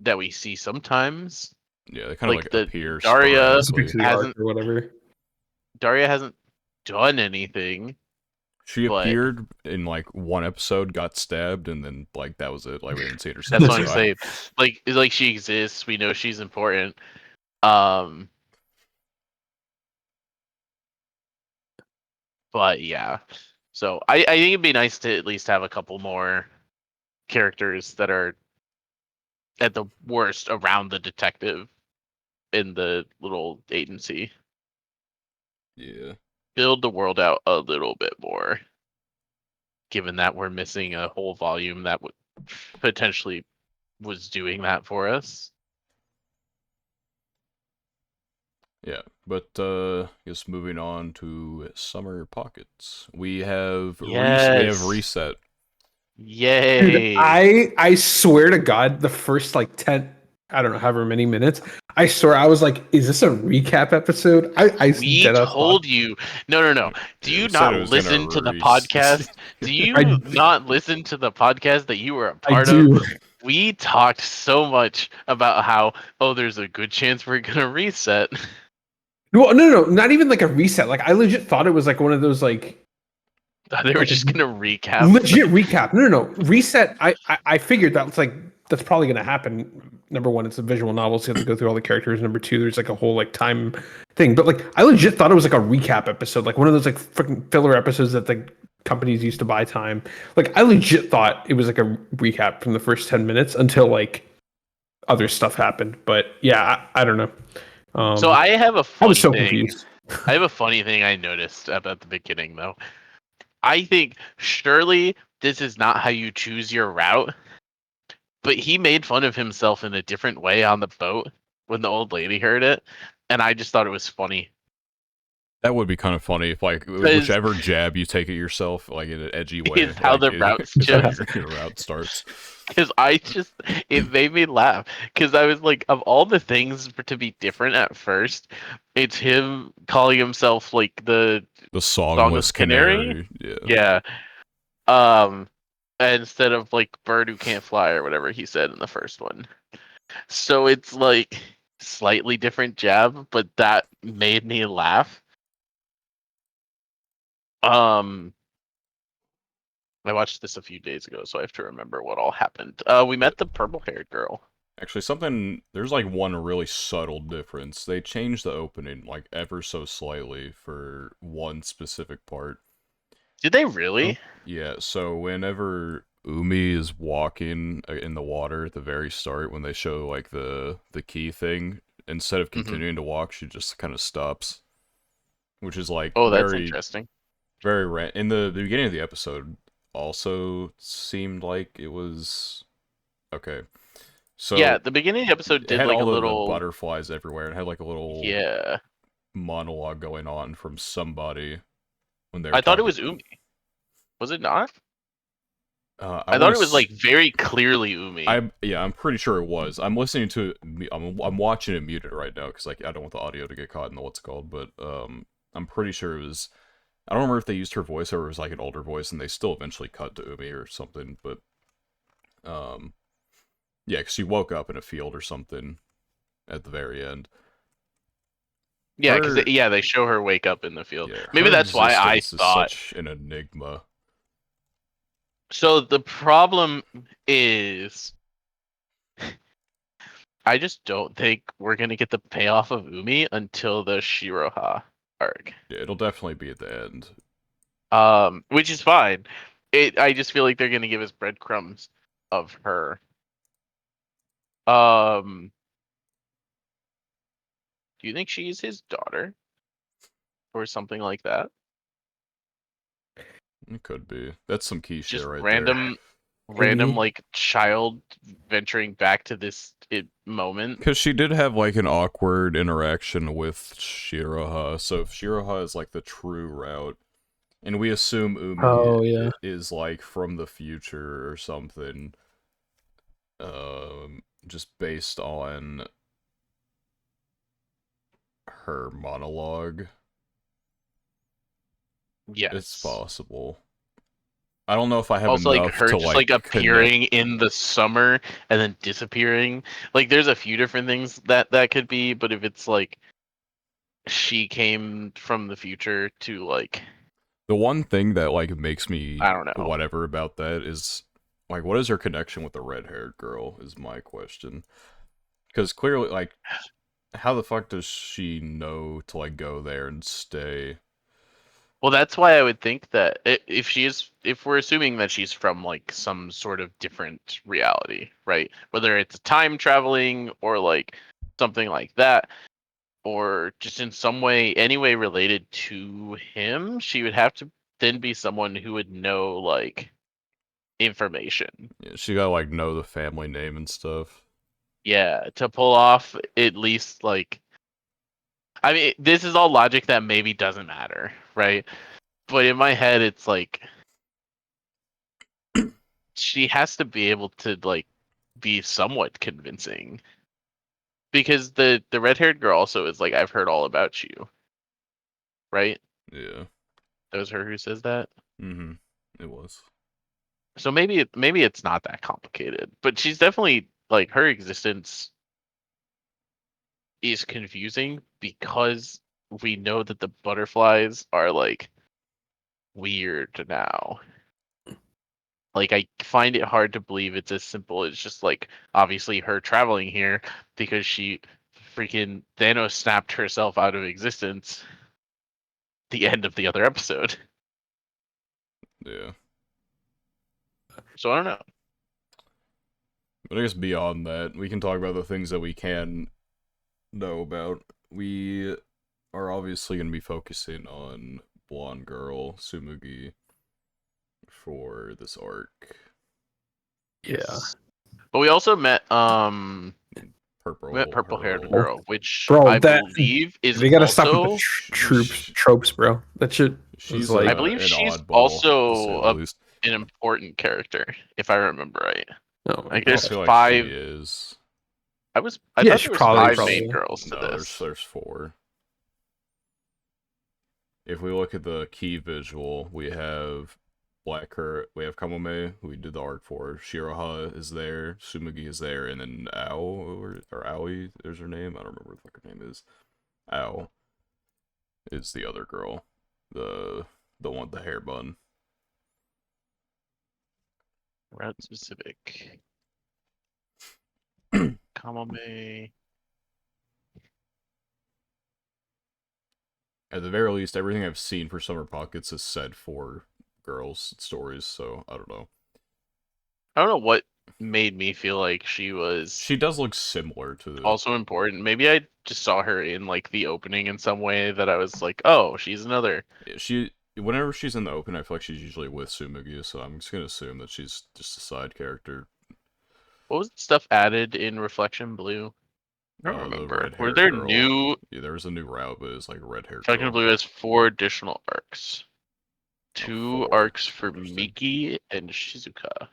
that we see sometimes. yeah, they kind of Like like the appear Daria Speak sporadically. to the arc hasn't or whatever. Daria hasn't done anything, She but appeared in like one episode, got stabbed, and then like that was it. Like we didn't see her that's since. what I'm So I, saying. Like it's like she exists. We know she's important. Um, but yeah. So I think it'd be nice to at least have a couple more characters that are at the worst around the detective in the little agency. yeah, Build the world out a little bit more, given that we're missing a whole volume that would potentially was doing that for us. yeah. But I guess moving on to summer pockets, we have Yes. reset. Dude, Yay. I swear to God, the first like 10, I don't know, however many minutes, I swear I was like, is this a recap episode? I We dead ass thought told you. No. Do Yeah, you we said not it was gonna listen to the reset. podcast? Do you I not listen to the podcast that you were a I part of? do. We talked so much about how, oh, there's a good chance we're gonna reset. Well, no, not even like a reset. Like I legit thought it was like one of those They were like a just gonna recap. legit recap. No, reset. I figured that's like that's probably gonna happen. Number one, it's a visual novel, so you have to go through all the characters. Number two, there's like a whole like time thing. But like I legit thought it was like a recap episode, like one of those like freaking filler episodes that the companies used to buy time. Like I legit thought it was like a recap from the first 10 minutes until like other stuff happened. But yeah, I don't know. So I have a I was funny so thing. confused. I have a funny thing I noticed about the beginning though. I think surely this is not how you choose your route, but he made fun of himself in a different way on the boat when the old lady heard it, and I just thought it was funny. That would be kind of funny if, like, Because whichever jab you take at yourself, like in an edgy way, is how like the routes is how chose. your route starts. Because it made me laugh. Because I was like, of all the things to be different at first, it's him calling himself like the The Song of songless the Canary. canary. Yeah, Yeah. Um, instead of like bird who can't fly or whatever he said in the first one. So it's like slightly different jab, but that made me laugh. Um, I watched this a few days ago, so I have to remember what all happened. We yeah. met the purple-haired girl. Actually, there's like one really subtle difference. They changed the opening like ever so slightly for one specific part. Did they really? Yeah, so whenever Umi is walking in the water at the very start, when they show like the key thing, instead of Mm-hmm. continuing to walk, she just kind of stops, which is like Oh, that's interesting. very in the beginning of the episode. Also seemed like it was okay. Yeah, So the beginning of the episode it did had like a all the little. butterflies everywhere. It had like a little Yeah, monologue going on from somebody when they were I thought it talking. was Umi. Was it not? I I want thought it was like very clearly Umi. I'm pretty sure it was. I'm listening to it. I'm watching it muted right now because like I don't want the audio to get caught in the what's it called. But I'm pretty sure it was. I don't remember if they used her voice or it was like an older voice, and they still eventually cut to Umi or something. But um, yeah, because she woke up in a field or something at the very end. Yeah, because Her they show her wake up in the field. Yeah, Maybe her that's why I existence is thought. such an enigma. So the problem is, I just don't think we're gonna get the payoff of Umi until the Shiroha arc. Yeah, it'll definitely be at the end. Which is fine. I just feel like they're gonna give us breadcrumbs of her. Do you think she's his daughter? Or something like that? It could be. That's some key shit Just right random Maybe. like child venturing back to this moment. Because she did have like an awkward interaction with Shiroha, so if Shiroha is like the true route, and we assume Umi Oh yeah. is like from the future or something, just based on her monologue, Yes. it's possible. I don't know if I have Also, like enough her to just like connect. appearing in the summer and then disappearing. Like, there's a few different things that could be, but if it's like she came from the future to like, The one thing that like makes me I don't know. whatever about that is like, what is her connection with the red-haired girl? Is my question. Because clearly, like, how the fuck does she know to like go there and stay? Well, that's why I would think that if we're assuming that she's from like some sort of different reality, right? Whether it's time traveling or like something like that, or just in some way, any way related to him, she would have to then be someone who would know like information. Yeah, she gotta like know the family name and stuff. Yeah, to pull off at least like, I mean, this is all logic that maybe doesn't matter, right? But in my head, it's like she has to be able to like be somewhat convincing because the red-haired girl also is like, I've heard all about you, right? Yeah. That was her who says that. Mm-hmm. It was. So maybe it's not that complicated, but she's definitely like, her existence is confusing because we know that the butterflies are like weird now. Like, I find it hard to believe it's as simple as just like obviously her traveling here because she freaking Thanos snapped herself out of existence the end of the other episode. Yeah. So I don't know. But I guess beyond that, we can talk about the things that we can know about. We are obviously going to be focusing on Blonde Girl, Sumugi, for this arc. Yeah. But we also met Purple purple-haired Heart. girl, which Bro, I that believe is they gotta stop with the also tropes, bro. That shit was She's like I believe an she's oddball, to say also the least. an important character, if I remember right. oh my Like, I god. there's feel like she five. is. I Yeah, thought she there was probably five There's main probably. girls to no, this. there's four. If we look at the key visual, we have Black Kurt, we have Kamome, who we did the arc for. Shiroha is there, Sumugi is there, and then Ao, or Aoi, there's her name. I don't remember what the fuck her name is. Ao is the other girl. The one with the hair bun. Route specific. Kamame. At the very least, everything I've seen for Summer Pockets is said for girls' stories, so I don't know. I don't know what made me feel like she was She does look similar to the. also important. Maybe I just saw her in like the opening in some way that I was like, oh, she's another. Whenever she's in the open, I feel like she's usually with Sumugi, so I'm just gonna assume that she's just a side character. What was the stuff added in Reflection Blue? I don't The remember. red Were haired there girl. new Yeah, there was a new route, but it's like a red haired Reflection girl. Blue has 4 additional arcs. Oh, 2 four. arcs for Interesting. Miki and Shizuka.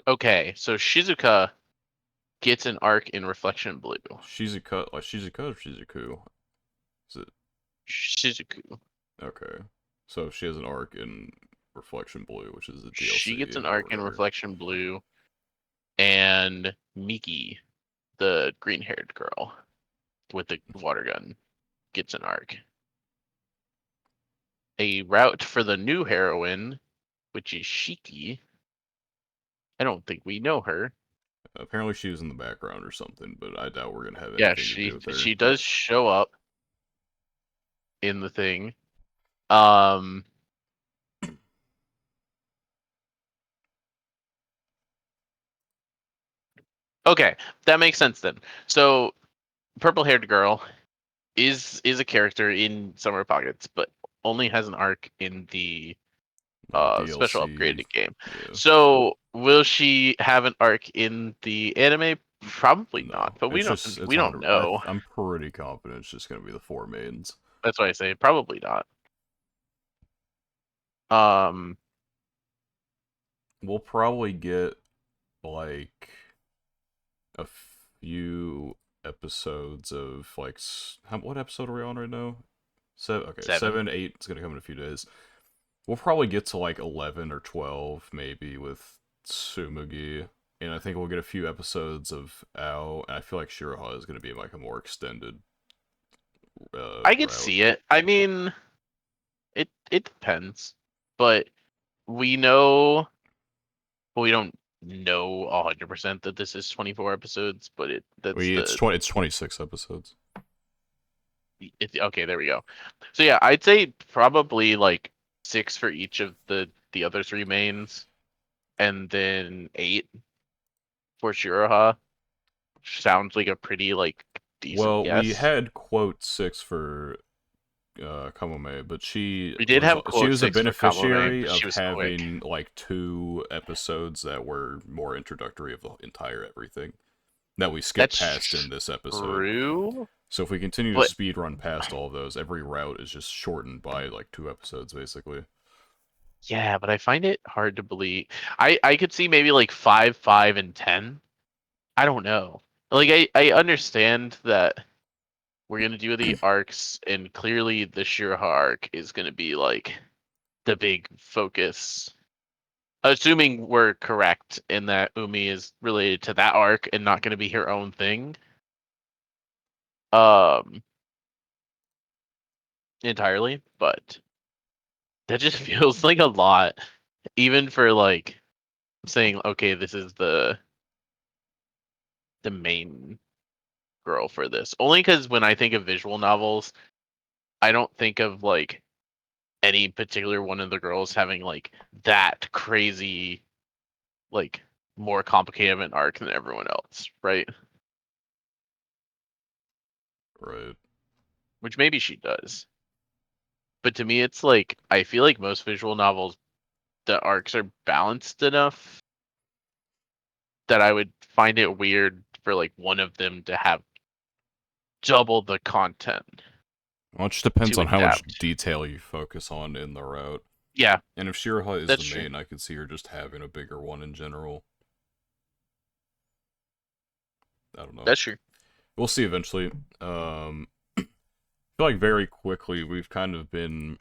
Okay, so Shizuka gets an arc in Reflection Blue. Shizuka, like Shizuka or Shizuku? Is it Shizuku. okay? So she has an arc in Reflection Blue, which is a She gets DLC an or arc in whatever. Reflection Blue, and Miki, the green-haired girl with the water gun, gets an arc. A route for the new heroine which is Shiki. I don't think we know her. Apparently she was in the background or something, but I doubt we're gonna have Yeah, anything to do with her. she does show up in the thing. Um, okay, that makes sense then. So, purple-haired girl is a character in Summer Pockets, but only has an arc in the special DLC. upgraded game. Yeah. So, will she have an arc in the anime? Probably not, No, but it's just it's we don't 100. know. I'm pretty confident it's just gonna be the 4 mains. That's why I say probably not. Um, We'll probably get like a few episodes of like what episode are we on right now? Okay, 7. 8. It's gonna come in a few days. We'll probably get to like 11 or 12 maybe with Tsumugi, and I think we'll get a few episodes of Ao. And I feel like Shiraha is gonna be like a more extended I could route. see it. I mean, it depends, but we know well, we don't know 100% that this is 24 episodes, but It's 26 episodes. Okay, there we go. So yeah, I'd say probably like 6 for each of the other 3 mains, and then 8 for Shiraha. Sounds like a pretty like decent Well, we guess. had quote 6 for Kamome, but We did have she quote was a 6 for Kamome, beneficiary but of she was quick. having like 2 episodes that were more introductory of the entire everything that we skipped That's past in this episode. true, So if we continue to but speed run past all of those, every route is just shortened by like 2 episodes basically. yeah, but I find it hard to believe. I could see maybe like 5, 5, and 10. I don't know. Like I understand that we're gonna do the arcs, and clearly the Shiraha arc is gonna be like the big focus. Assuming we're correct in that Umi is related to that arc and not gonna be her own thing. Um Entirely, but that just feels like a lot. Even for like saying, okay, this is the main girl for this. Only because when I think of visual novels, I don't think of like any particular one of the girls having like that crazy, like more complicated of an arc than everyone else, right? Right. Which maybe she does. But to me, it's like I feel like most visual novels, the arcs are balanced enough that I would find it weird for like one of them to have double the content Well, it just depends to on how much adapt. detail you focus on in the route. Yeah, And if Shiraha is the that's true. main, I could see her just having a bigger one in general. I don't know. That's true. We'll see eventually. I feel like very quickly we've kind of been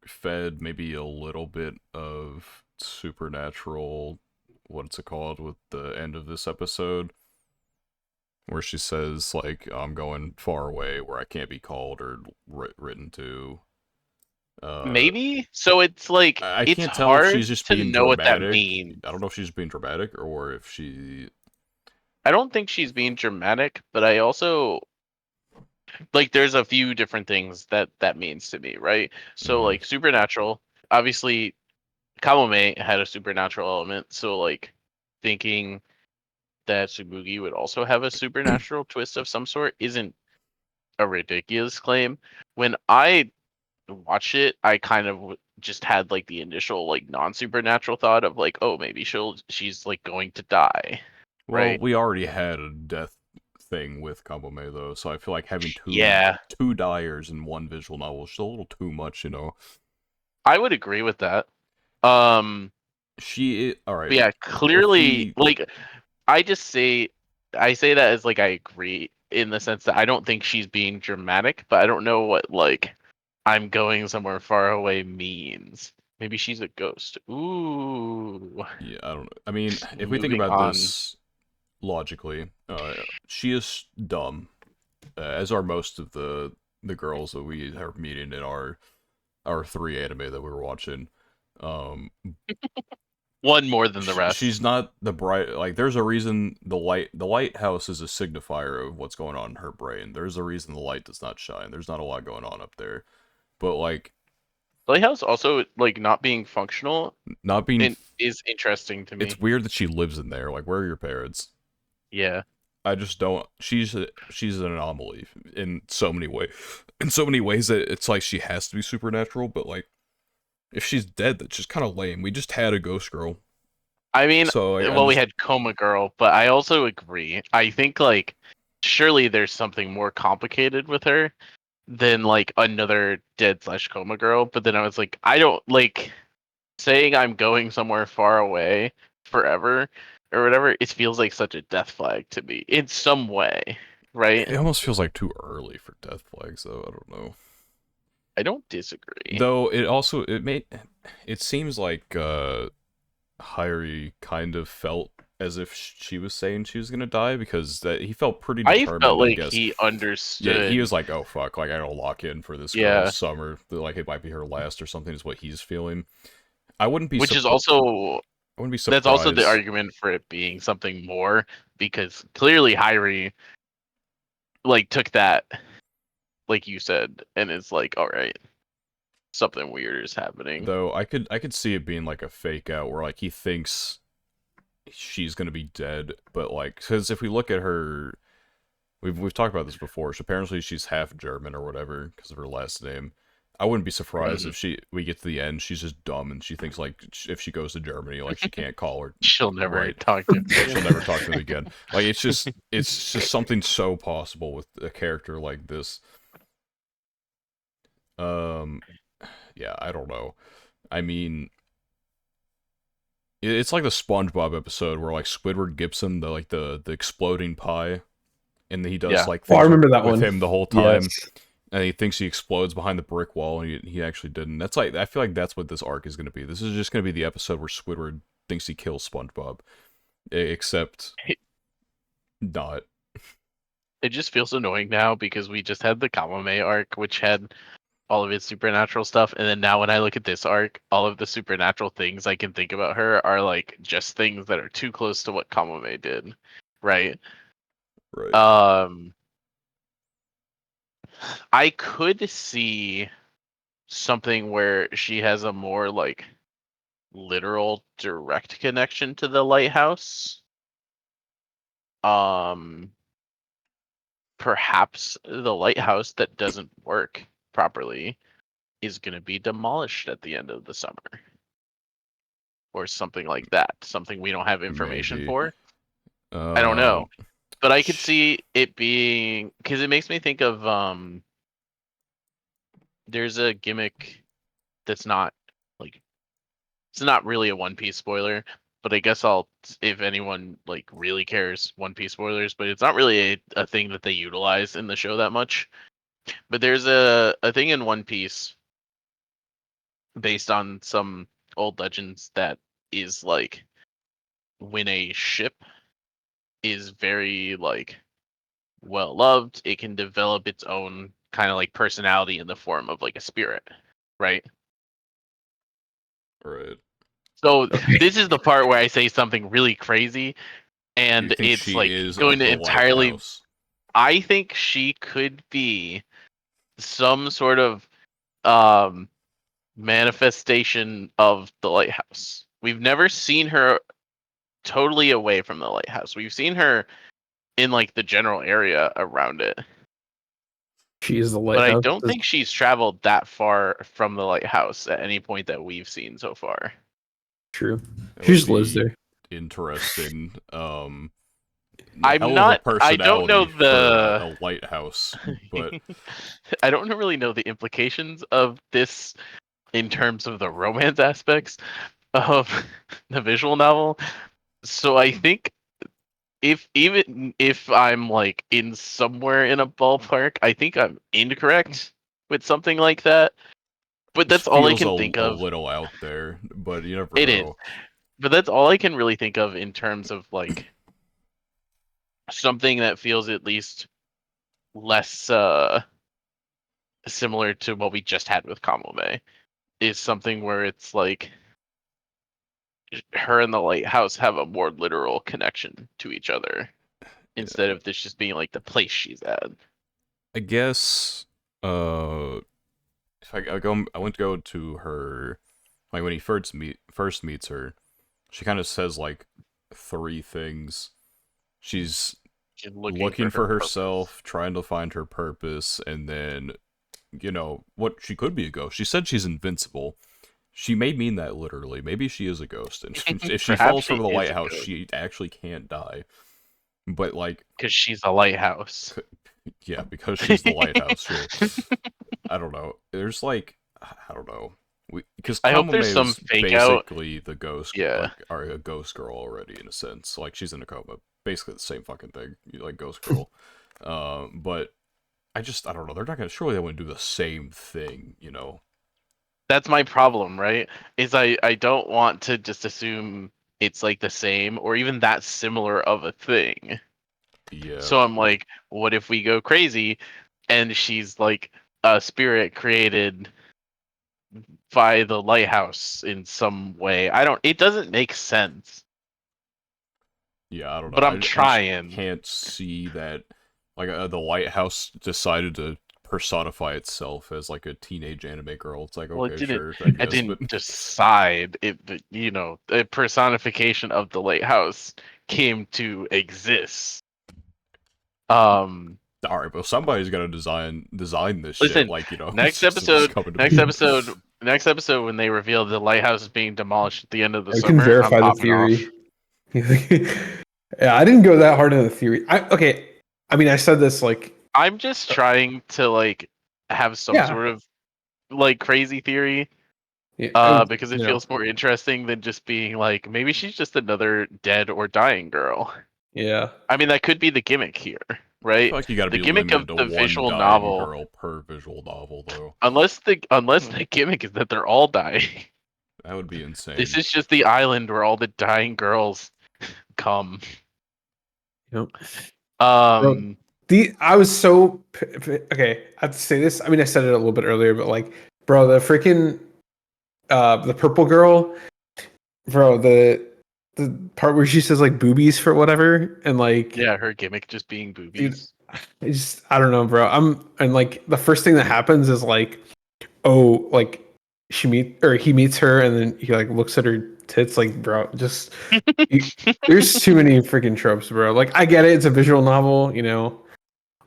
fed maybe a little bit of supernatural, what's it called, with the end of this episode, where she says, like, I'm going far away where I can't be called or written to. Uh, Maybe. So it's like I it's can't tell if she's hard just to being know what that dramatic. means. I don't know if she's being dramatic or if she. I don't think she's being dramatic, but I also like there's a few different things that means to me, right? So Mm, like supernatural, obviously Kamome had a supernatural element, so like thinking that Tsubugi would also have a supernatural twist of some sort isn't a ridiculous claim. When I watched it, I kind of just had like the initial like non-supernatural thought of like, oh, maybe she's like going to die, well, right? we already had a death thing with Kabome though, so I feel like having Yeah, two dyers in one visual novel is just a little too much, you know. I would agree with that. Um, All right. but yeah, If clearly, we like I just say, I say that as like I agree in the sense that I don't think she's being dramatic, but I don't know what like I'm going somewhere far away means. Maybe she's a ghost. Ooh, Yeah, I don't know. I mean, if we think moving about on. this logically, she is dumb, as are most of the girls that we are meeting in our 3 anime that we were watching. Um, One more than the rest. she's not the bright. Like, there's a reason the lighthouse is a signifier of what's going on in her brain. There's a reason the light does not shine. There's not a lot going on up there, but like Lighthouse also like not being functional not being. is interesting to It's me. weird that she lives in there. Like, where are your parents? Yeah. I just don't. She's an anomaly in so many ways. In so many ways that it's like she has to be supernatural. But like, if she's dead, that's just kind of lame. We just had a ghost girl, I mean, so like, I'm well, we just had Coma Girl, but I also agree. I think like surely there's something more complicated with her than like another dead slash coma girl. But then I was like, I don't like saying I'm going somewhere far away forever or whatever. It feels like such a death flag to me in some way, right? it almost feels like too early for death flags, though. I don't know. I don't disagree. Though it seems like Hyrie kind of felt as if she was saying she was gonna die because that he felt pretty I felt determined. I like guess. he Yeah, he understood. was like, "Oh fuck!" Like I gotta lock in for this Yeah, girl's summer. Like it might be her last or something. Is what he's feeling. I wouldn't be which is surprised. also I wouldn't be that's also the surprised. argument for it being something more because clearly Hyrie like took that like you said and is like, all right, something weird is happening. Though I could see it being like a fake out where like he thinks she's gonna be dead, but like because if we look at her, we've talked about this before. So apparently she's half German or whatever because of her last name. I wouldn't be surprised Mhm. if we get to the end, she's just dumb and she thinks like if she goes to Germany, like she can't call her She'll never right. talk to him She'll again. never talk to him again. Like it's just something so possible with a character like this. Um, yeah, I don't know. I mean, it's like the SpongeBob episode where like Squidward gives him the exploding pie, and he does Yeah. like Oh, I things remember that with one. him the whole Yes. time, and he thinks he explodes behind the brick wall, and he actually didn't. That's like I feel like that's what this arc is gonna be. This is just gonna be the episode where Squidward thinks he kills SpongeBob, except not. It just feels annoying now because we just had the Kamame arc, which had all of its supernatural stuff, and then now when I look at this arc, all of the supernatural things I can think about her are like just things that are too close to what Kamame did, right? Right. Um, I could see something where she has a more like literal direct connection to the lighthouse. Um, Perhaps the lighthouse that doesn't work properly is going to be demolished at the end of the summer or something like that. Something we don't have information Maybe. for. I don't Um. know. But I could sh- see it being because it makes me think of there's a gimmick that's not like it's not really a One Piece spoiler, but I guess I'll if anyone like really cares One Piece spoilers, but it's not really a thing that they utilize in the show that much. But there's a thing in One Piece based on some old legends that is like when a ship is very like well loved, it can develop its own kind of like personality in the form of like a spirit, right? right. So Okay. this is the part where I say something really crazy Do you and think it's she like is going of to the entirely lighthouse? I think she could be some sort of um manifestation of the lighthouse. We've never seen her totally away from the lighthouse. We've seen her in like the general area around it, She is the but I lighthouse. don't think she's traveled that far from the lighthouse at any point that we've seen so far. True. That She would just lives be there. interesting. I'm Hell of a not. I don't know personality for the. a lighthouse, but I don't really know the implications of this in terms of the romance aspects of the visual novel. So I think if even if I'm like in somewhere in a ballpark, I think I'm incorrect with something like that. But this that's all I feels can think a of. little out there. But you never It is. know. But that's all I can really think of in terms of like something that feels at least less similar to what we just had with Kamome is something where it's like her and the lighthouse have a more literal connection to each other instead Yeah. of this just being like the place she's at. I guess if I went to go to her, like when he first meets her, she kind of says like three things. She's She's looking looking for for her purpose. herself, trying to find her purpose, and then what she could be a ghost. She said she's invincible. She may mean that literally. Maybe she is a ghost, and if she Perhaps falls she from the is a lighthouse, ghost she actually can't die. But like, because she's a lighthouse. yeah, because she's the lighthouse. Sure. I don't know. There's like, I don't know. Because I hope there's Kamame some is fake out. basically the ghost, Yeah, like, or a ghost girl already in a sense. Like she's in a coma, basically the same fucking thing, like ghost girl. But I don't know. They're not gonna. Surely they wouldn't do the same thing, you know? that's my problem, right? Is I don't want to just assume it's like the same or even that similar of a thing. Yeah, So I'm like, what if we go crazy and she's like a spirit created by the lighthouse in some way? It doesn't make sense, yeah. I don't know. but I'm I just trying. can't see that. Like the lighthouse decided to personify itself as like a teenage anime girl. It's like Well, okay, sure, I it guess, but didn't decide. The personification of the lighthouse came to exist. Um, all right, but somebody's got to design this shit. Listen, Like next it's just episode, coming to next me. episode, next episode, when they reveal the lighthouse is being demolished at the end of the I can summer, I'm verify the popping off. theory. Yeah, I didn't go that hard on the theory. Okay, I mean, I said this like, I'm just trying to like have some yeah, sort of like crazy theory, yeah, because it you know, feels more interesting than just being like maybe she's just another dead or dying girl. yeah, I mean, that could be the gimmick here, I right? feel like you got to The be gimmick of limited to the one visual dying novel, girl per visual novel, though. unless the gimmick is that they're all dying. That would be This insane. is just the island where all the dying girls come. you know, bro. Um, I was so okay. I have to say this. I mean, I said it a little bit earlier, but like, bro, the freaking the purple girl, bro, the part where she says like boobies for whatever, and like, yeah, her gimmick just being dude, boobies. I don't know, bro. And like the first thing that happens is like, oh, like he meets her, and then he like looks at her tits, like, bro, just you, there's too many freaking tropes, bro. Like, I get it, it's a visual novel,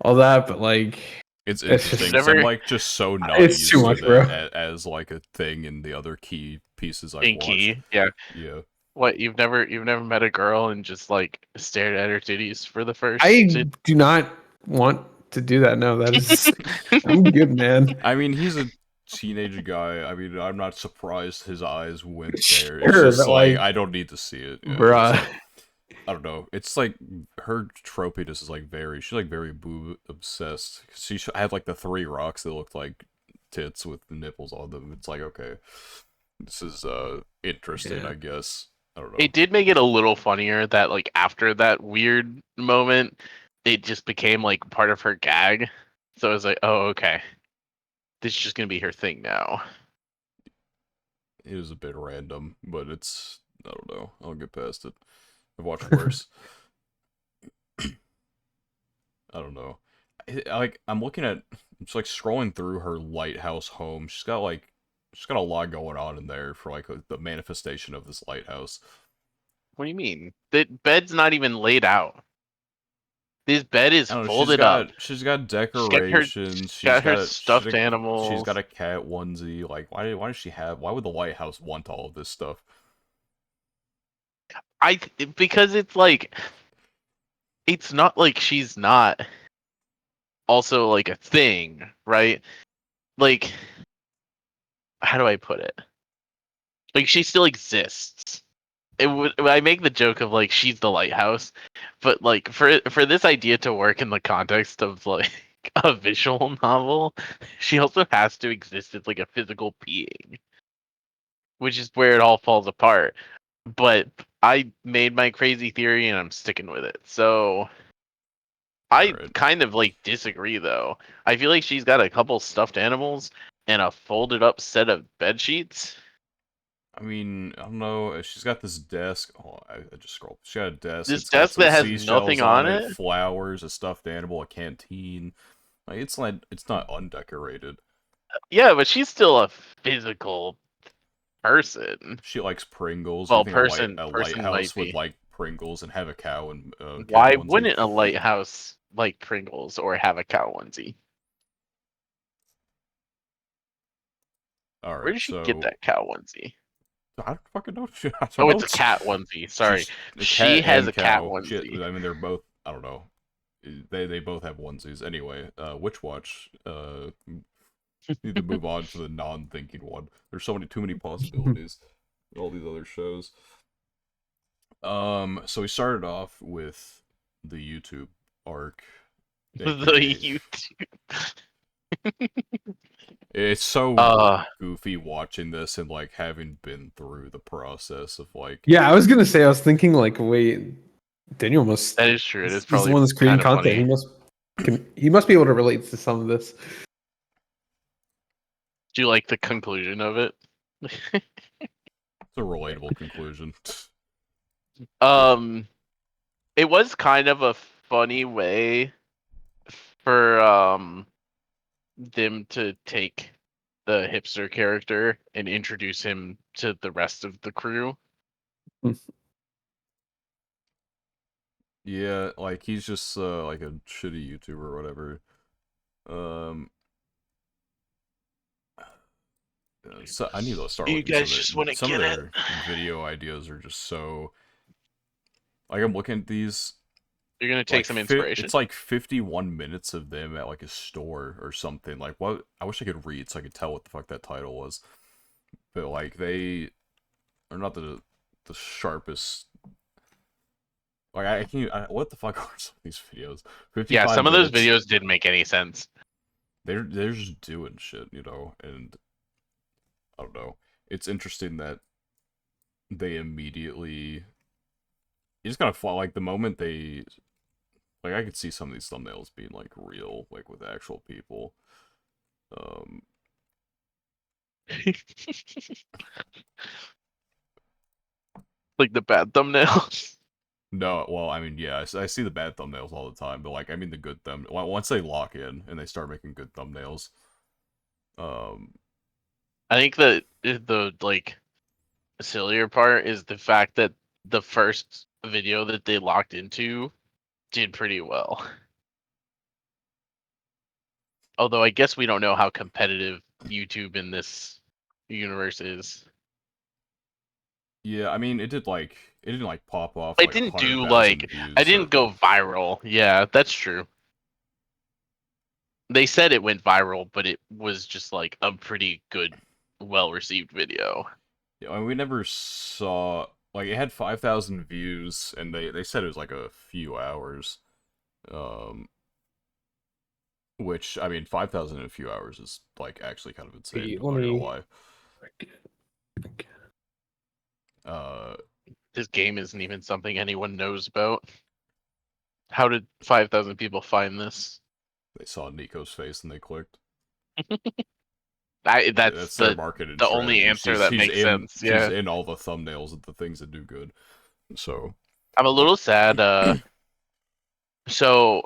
all that, but like, It's it's interesting You've just because I'm never like just so not it's too used to much, bro. that as like a thing in the other key pieces I've watched. Inky, yeah. Yeah, What you've never met a girl and just like stared at her titties for the first I do not want to do that. No, that is, I'm good, man. I mean he's a teenage guy. I mean I'm not surprised his eyes went there. It's Sure, just but like like, I don't need to see it. Yeah, it's bruh, like I don't know. It's like her tropiness is like she's like very boob obsessed. Had like the three rocks that looked like tits with the nipples on them. It's like, okay, this is interesting, yeah, I guess. I don't know. it did make it a little funnier that like after that weird moment, it just became like part of her gag. So I was like, oh okay, this is just gonna be her thing now. It was a bit random, but it's I don't know. I'll get past it. I've watched worse. I don't know. Like I'm looking at just like scrolling through her lighthouse home. She's got a lot going on in there for like the manifestation of this lighthouse. What do you mean? The bed's not even laid out. This bed is I don't know. folded up. She's got She's got her decorations. got her stuffed She's got animals. a cat onesie. Like why does she have? Why would the lighthouse want all of this stuff? Because it's like it's not like she's not also like a thing, right? Like how do I put it? Like she still exists. I make the joke of like she's the lighthouse, but like for this idea to work in the context of like a visual novel, she also has to exist as like a physical being, which is where it all falls apart. But I made my crazy theory and I'm sticking with it. So All I right. kind of like disagree though. I feel like she's got a couple stuffed animals and a folded up set of bed sheets. I mean, I don't know. She's got this desk. Oh, I just scrolled. She got a desk. This It's got desk some that has seashells nothing on on it, it. flowers, a stuffed animal, a canteen. Like it's not undecorated. Yeah, but she's still a physical person. She likes Pringles. You Well, think person a might lighthouse would be. like Pringles and have a cow and cat Why onesie? wouldn't a lighthouse like Pringles or have a cow onesie? All Where right, did she get so that cow onesie? I don't fucking know. I don't Oh, know. it's a cat onesie. Sorry, She's a she cat has and a cat cow. onesie. I mean, they're both. I don't know. They both have onesies. Anyway, Witch Watch. Need to move on to the non-thinking one. There's too many possibilities. In all these other shows. So we started off with the YouTube arc. The AKA, YouTube. it's so Uh, goofy watching this and like having been through the process of like Yeah, I was gonna say. I was thinking like, wait, Daniel must. that is true. It is He's the probably one that's creating kind of content. funny. He must be able to relate to some of this. Do you like the conclusion of it? it's a relatable conclusion. um, it was kind of a funny way for them to take the hipster character and introduce him to the rest of the crew. Yeah, like he's just like a shitty YouTuber or whatever. Um, so I need to start You looking some guys of just want to some of get it. their video ideas are just so like I'm looking at these You're gonna take some inspiration. it's like 51 minutes of them at like a store or something. Like what I wish I could read so I could tell what the fuck that title was. But like they are not the sharpest. Like I can't. What the fuck are some of these videos? 55 Yeah, some of those minutes. videos didn't make any sense. They're just doing shit, you know, and I don't know. It's interesting that they immediately. You just gotta fall like the moment they. Like I could see some of these thumbnails being like real, like with actual people. Um, Like the bad thumbnails. no, well, I mean, yeah, I see the bad thumbnails all the time, but like, I mean the good once they lock in and they start making good thumbnails, um, I think the like sillier part is the fact that the first video that they locked into did pretty well. Although I guess we don't know how competitive YouTube in this universe is. yeah, I mean, it didn't like pop off I like didn't do 100,000 like I views. didn't go viral. Yeah, that's true. They said it went viral, but it was just like a pretty good, well received video. Yeah, I mean, we never saw like it had 5,000 views, and they said it was like a few hours, um, which I mean, 5,000 in a few hours is like actually kind of insane. I'm Let not gonna me. lie. Uh, This game isn't even something anyone knows about. How did 5,000 people find this? they saw Nico's face and they clicked. That's That's their marketing the only strategy. answer that makes sense. She's Yeah, in all the thumbnails of the things that do good. So I'm a little sad. So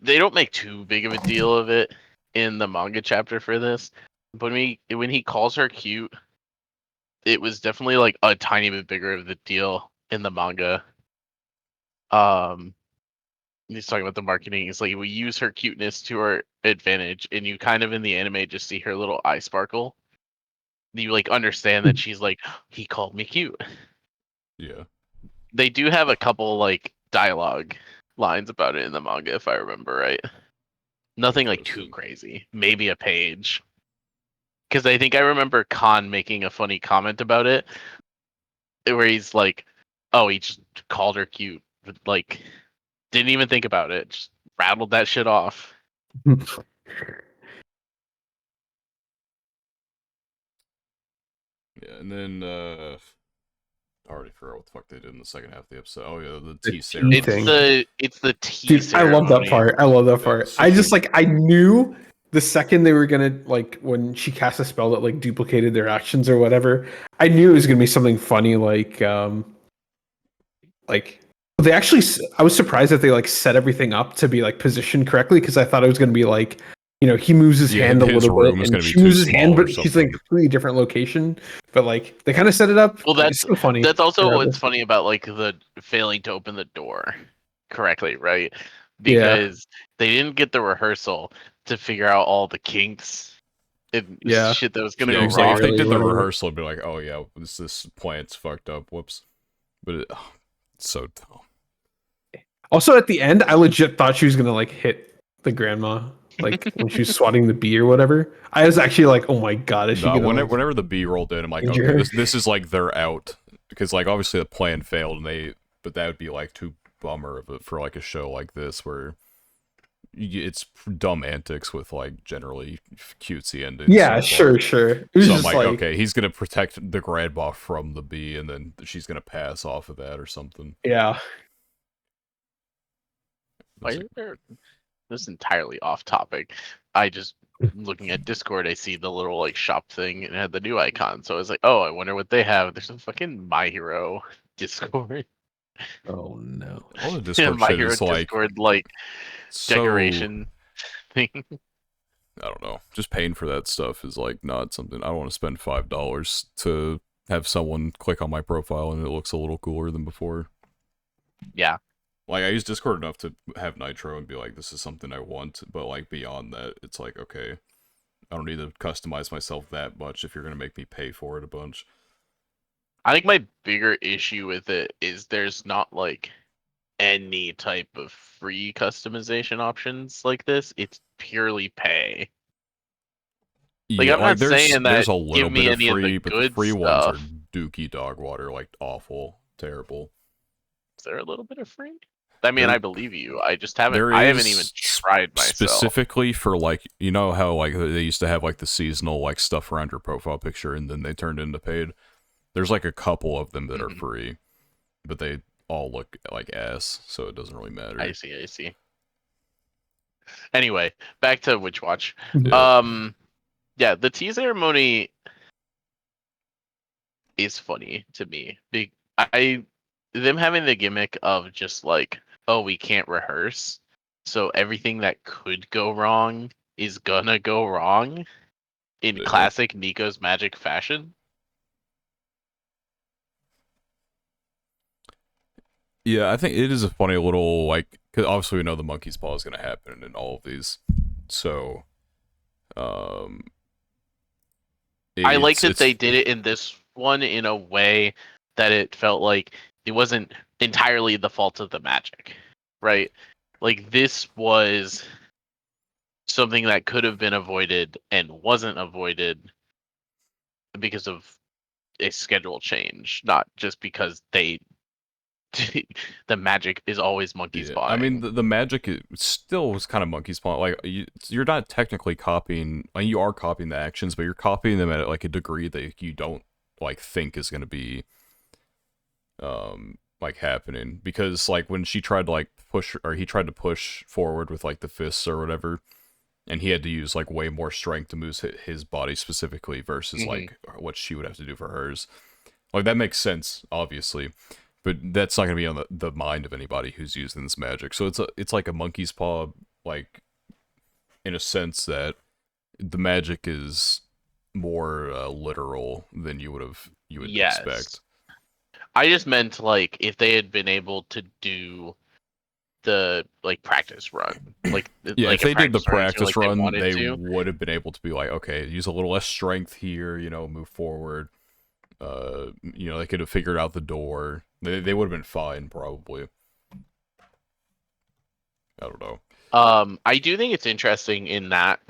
they don't make too big of a deal of it in the manga chapter for this, but when he calls her cute, it was definitely like a tiny bit bigger of the deal in the manga. He's talking about the marketing. It's like we use her cuteness to our advantage, and you kind of in the anime just see her little eye sparkle. You like understand that she's like, he called me cute. yeah, They do have a couple like dialogue lines about it in the manga, if I remember right. Nothing like too interesting. crazy. Maybe a page. Because I think I remember Khan making a funny comment about it, where he's like, "Oh, he just called her cute, but like didn't even think about it, just rattled that shit off." Yeah, and then I already forgot what the fuck they did in the second half of the episode. Oh yeah, the tea The tea ceremony. thing. It's the tea Dude, I love that ceremony. part. I love that Yeah, part. so I just like I knew the second they were gonna like when she cast a spell that like duplicated their actions or whatever, I knew it was gonna be something funny like they actually. I was surprised that they like set everything up to be like positioned correctly because I thought it was gonna be like he moves his Yeah, hand a his little bit room is and gonna be she too moves his hand, small or but she's like a something. completely different location. But like they kind of set it up. Well, It's so funny. that's also what's Regardless. funny about like the failing to open the door correctly, right? Yeah, Because they didn't get the rehearsal to figure out all the kinks and yeah, shit that was gonna Yeah, go because like if wrong. they barely, did the whatever. rehearsal, it'd be like, oh yeah, this plant's fucked up. Whoops. But it's so dumb. Also, at the end, I legit thought she was gonna like hit the grandma, like when she was swatting the bee or whatever. I was actually like, "Oh my god, is she No, gonna whenever the B rolled in, I'm like, injure okay, her?" this is like they're out because like obviously the plan failed, but that would be like too bummer of it for like a show like this where it's dumb antics with like generally cutesy endings Yeah, so far. sure. It was So I'm just like, like, okay, he's gonna protect the grandma from the bee, and then she's gonna pass off of that or something. yeah, Why It's is like, there this is entirely off topic? I just looking at Discord, I see the little like shop thing and it had the new icon. So I was like, oh, I wonder what they have. There's a fucking My Hero Discord. oh no. all the Yeah, Discord My shit Hero is like Discord like so. decoration thing. I don't know. Just paying for that stuff is like not something I don't want to spend $5 to have someone click on my profile and it looks a little cooler than before. Yeah. Like I use Discord enough to have Nitro and be like, this is something I want, but like beyond that, it's like okay, I don't need to customize myself that much if you're gonna make me pay for it a bunch. I think my bigger issue with it is there's not like any type of free customization options like this. It's purely pay. Like Yeah, I'm like not there's saying that a give little bit me of any of the free, but the good free ones are stuff. dookie dog water, like awful, terrible. Is there a little bit of free? I mean, There I believe you. I just haven't. there I haven't even is tried myself. specifically for like how like they used to have like the seasonal like stuff around your profile picture and then they turned into paid. There's like a couple of them that are Mhm. free, but they all look like ass, so it doesn't really I matter. see. I see. Anyway, back to Witch Watch. Yeah, Yeah, the tea ceremony is funny to me. I them having the gimmick of just like, oh, we can't rehearse, so everything that could go wrong is gonna go wrong in yeah, classic Nico's Magic fashion. yeah. I think it is a funny little like because obviously we know the monkey's paw is gonna happen in all of these, so um, I like that it's they did it in this one in a way that it felt like it wasn't entirely the fault of the magic, right? Like this was something that could have been avoided and wasn't avoided because of a schedule change, not just because they the magic is always monkey yeah. I mean spawning. the magic still was kind of monkey spawn. Like you're not technically copying. Like, you are copying the actions, but you're copying them at like a degree that you don't like think is gonna be like happening because like when she tried to like push or he tried to push forward with like the fists or whatever and he had to use like way more strength to move his body specifically versus Hmm. like what she would have to do for hers, like that makes sense obviously, but that's not going to be on the mind of anybody who's using this magic, so it's like a monkey's paw, like in a sense that the magic is more literal than you would Yes. expect. I just meant like if they had been able to do the like practice run, Yeah, if like a they did the practice run, I feel practice like they run, wanted they to. would have been able to be like, okay, use a little less strength here, move forward. They could have figured out the door. They would have been fine, probably. I don't know. I do think it's interesting in that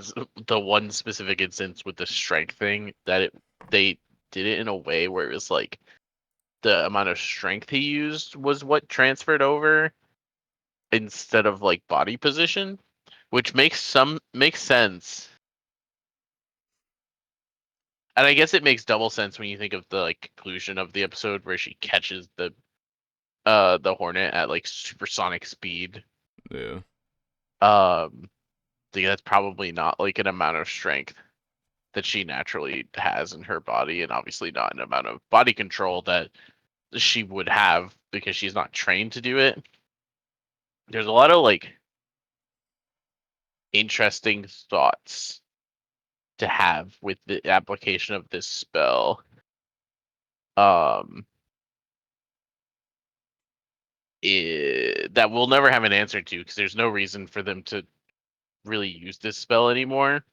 the one specific instance with the strength thing that they did it in a way where it was like the amount of strength he used was what transferred over instead of like body position, which makes sense. And I guess it makes double sense when you think of the like conclusion of the episode where she catches the hornet at like supersonic speed. Yeah. Um that's probably not like an amount of strength that she naturally has in her body, and obviously not an amount of body control that she would have because she's not trained to do it. There's a lot of like interesting thoughts to have with the application of this spell. That we'll never have an answer to because there's no reason for them to really use this spell anymore.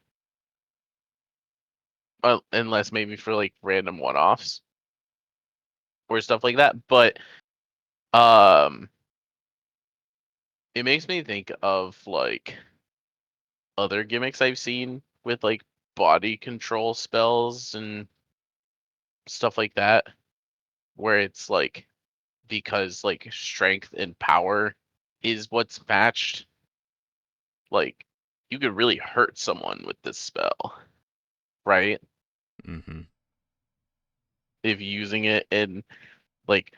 Unless maybe for like random one-offs or stuff like that. But it makes me think of like other gimmicks I've seen with like body control spells and stuff like that, where it's like because like strength and power is what's matched, like you could really hurt someone with this spell, right? Mm-hmm. If using it in like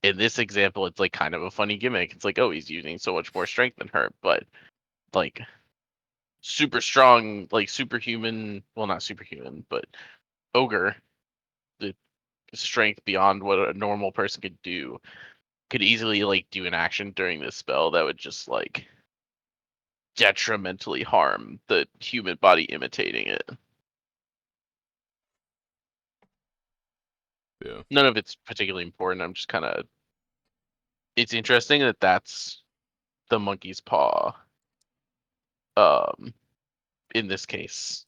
in this example, it's like kind of a funny gimmick. It's like, oh, he's using so much more strength than her, but like super strong, like superhuman, well, not superhuman, but ogre, the strength beyond what a normal person could do, could easily like do an action during this spell that would just like detrimentally harm the human body imitating it. Yeah. None of it's particularly important. I'm just kind of, it's interesting that that's the monkey's paw. In this case,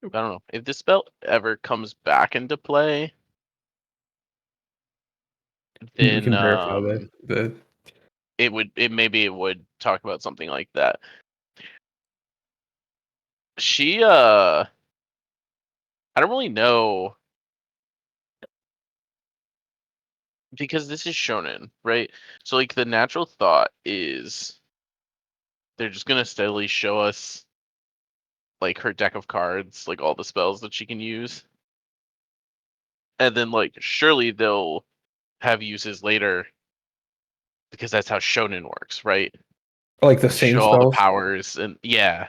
I don't know if this spell ever comes back into play. We Then can verify the maybe it would talk about something like that. She I don't really know because this is shonen, right? So like the natural thought is they're just gonna steadily show us like her deck of cards, like all the spells that she can use. And then like surely they'll have uses later because that's how shonen works, right? like the same Show all the spells. powers and yeah.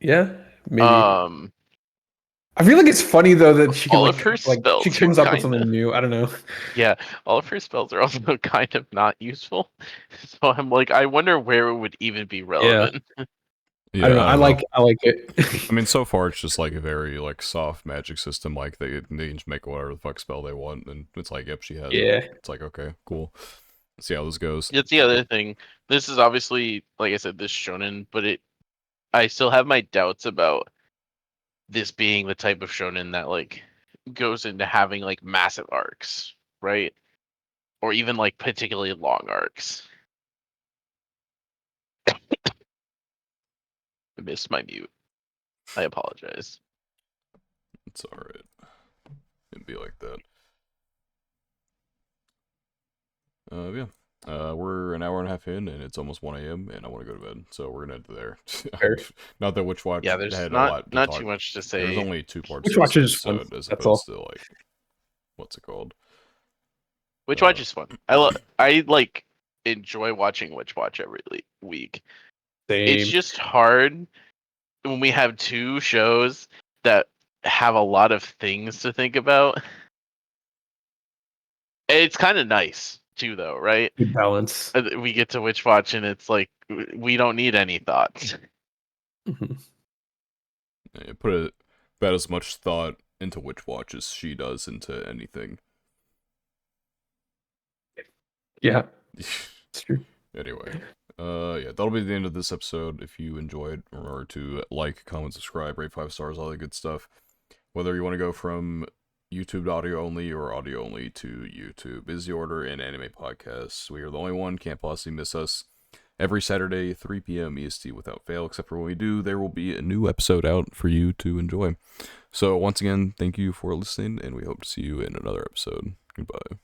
Yeah, maybe. Um I feel like it's funny though that she can all of her like she spells are comes up with kinda something new. I don't know. yeah, all of her spells are also kind of not useful. So I'm like, I wonder where it would even be Yeah, relevant. I don't Yeah, know. I don't know. I like it. I mean, so far it's just like a very like soft magic system. Like they can just make whatever the fuck spell they want, and it's like, yep, she has it. Yeah, It's like, okay, cool. Let's see how this goes. That's the other thing. This is obviously, like I said, this shonen, but I still have my doubts about this being the type of shonen that like goes into having like massive arcs, right? Or even like particularly long arcs. I missed my mute. I apologize. It's all right. It'd be like that. Yeah. We're an hour and a half in, and it's almost 1 a.m., and I want to go to bed, so we're gonna end it there. fair. Not that Witch Watch Yeah, there's had a not lot to not talk. too much to There was say. only 2 parts Which to this watch is fun. episode, as That's all. opposed to like, what's it called? Witch Watch is fun. I like enjoy watching Witch Watch every week. It's Same. just hard when we have two shows that have a lot of things to think about. It's kind of nice too, though, right? Good balance. We get to Witch Watch, and it's like we don't need any thoughts. Mhm. Yeah, put about as much thought into Witch Watch as she does into anything. Yeah, it's true. Anyway, yeah, that'll be the end of this episode. If you enjoyed, remember to like, comment, subscribe, rate 5 stars, all that good stuff. Whether you want to go from YouTube to audio only or audio only to YouTube is the order in Anime Podcasts. We are the only one, can't possibly miss us. Every Saturday, 3 p.m. EST without fail, except for when we do, there will be a new episode out for you to enjoy. So once again, thank you for listening, and we hope to see you in another episode. Goodbye.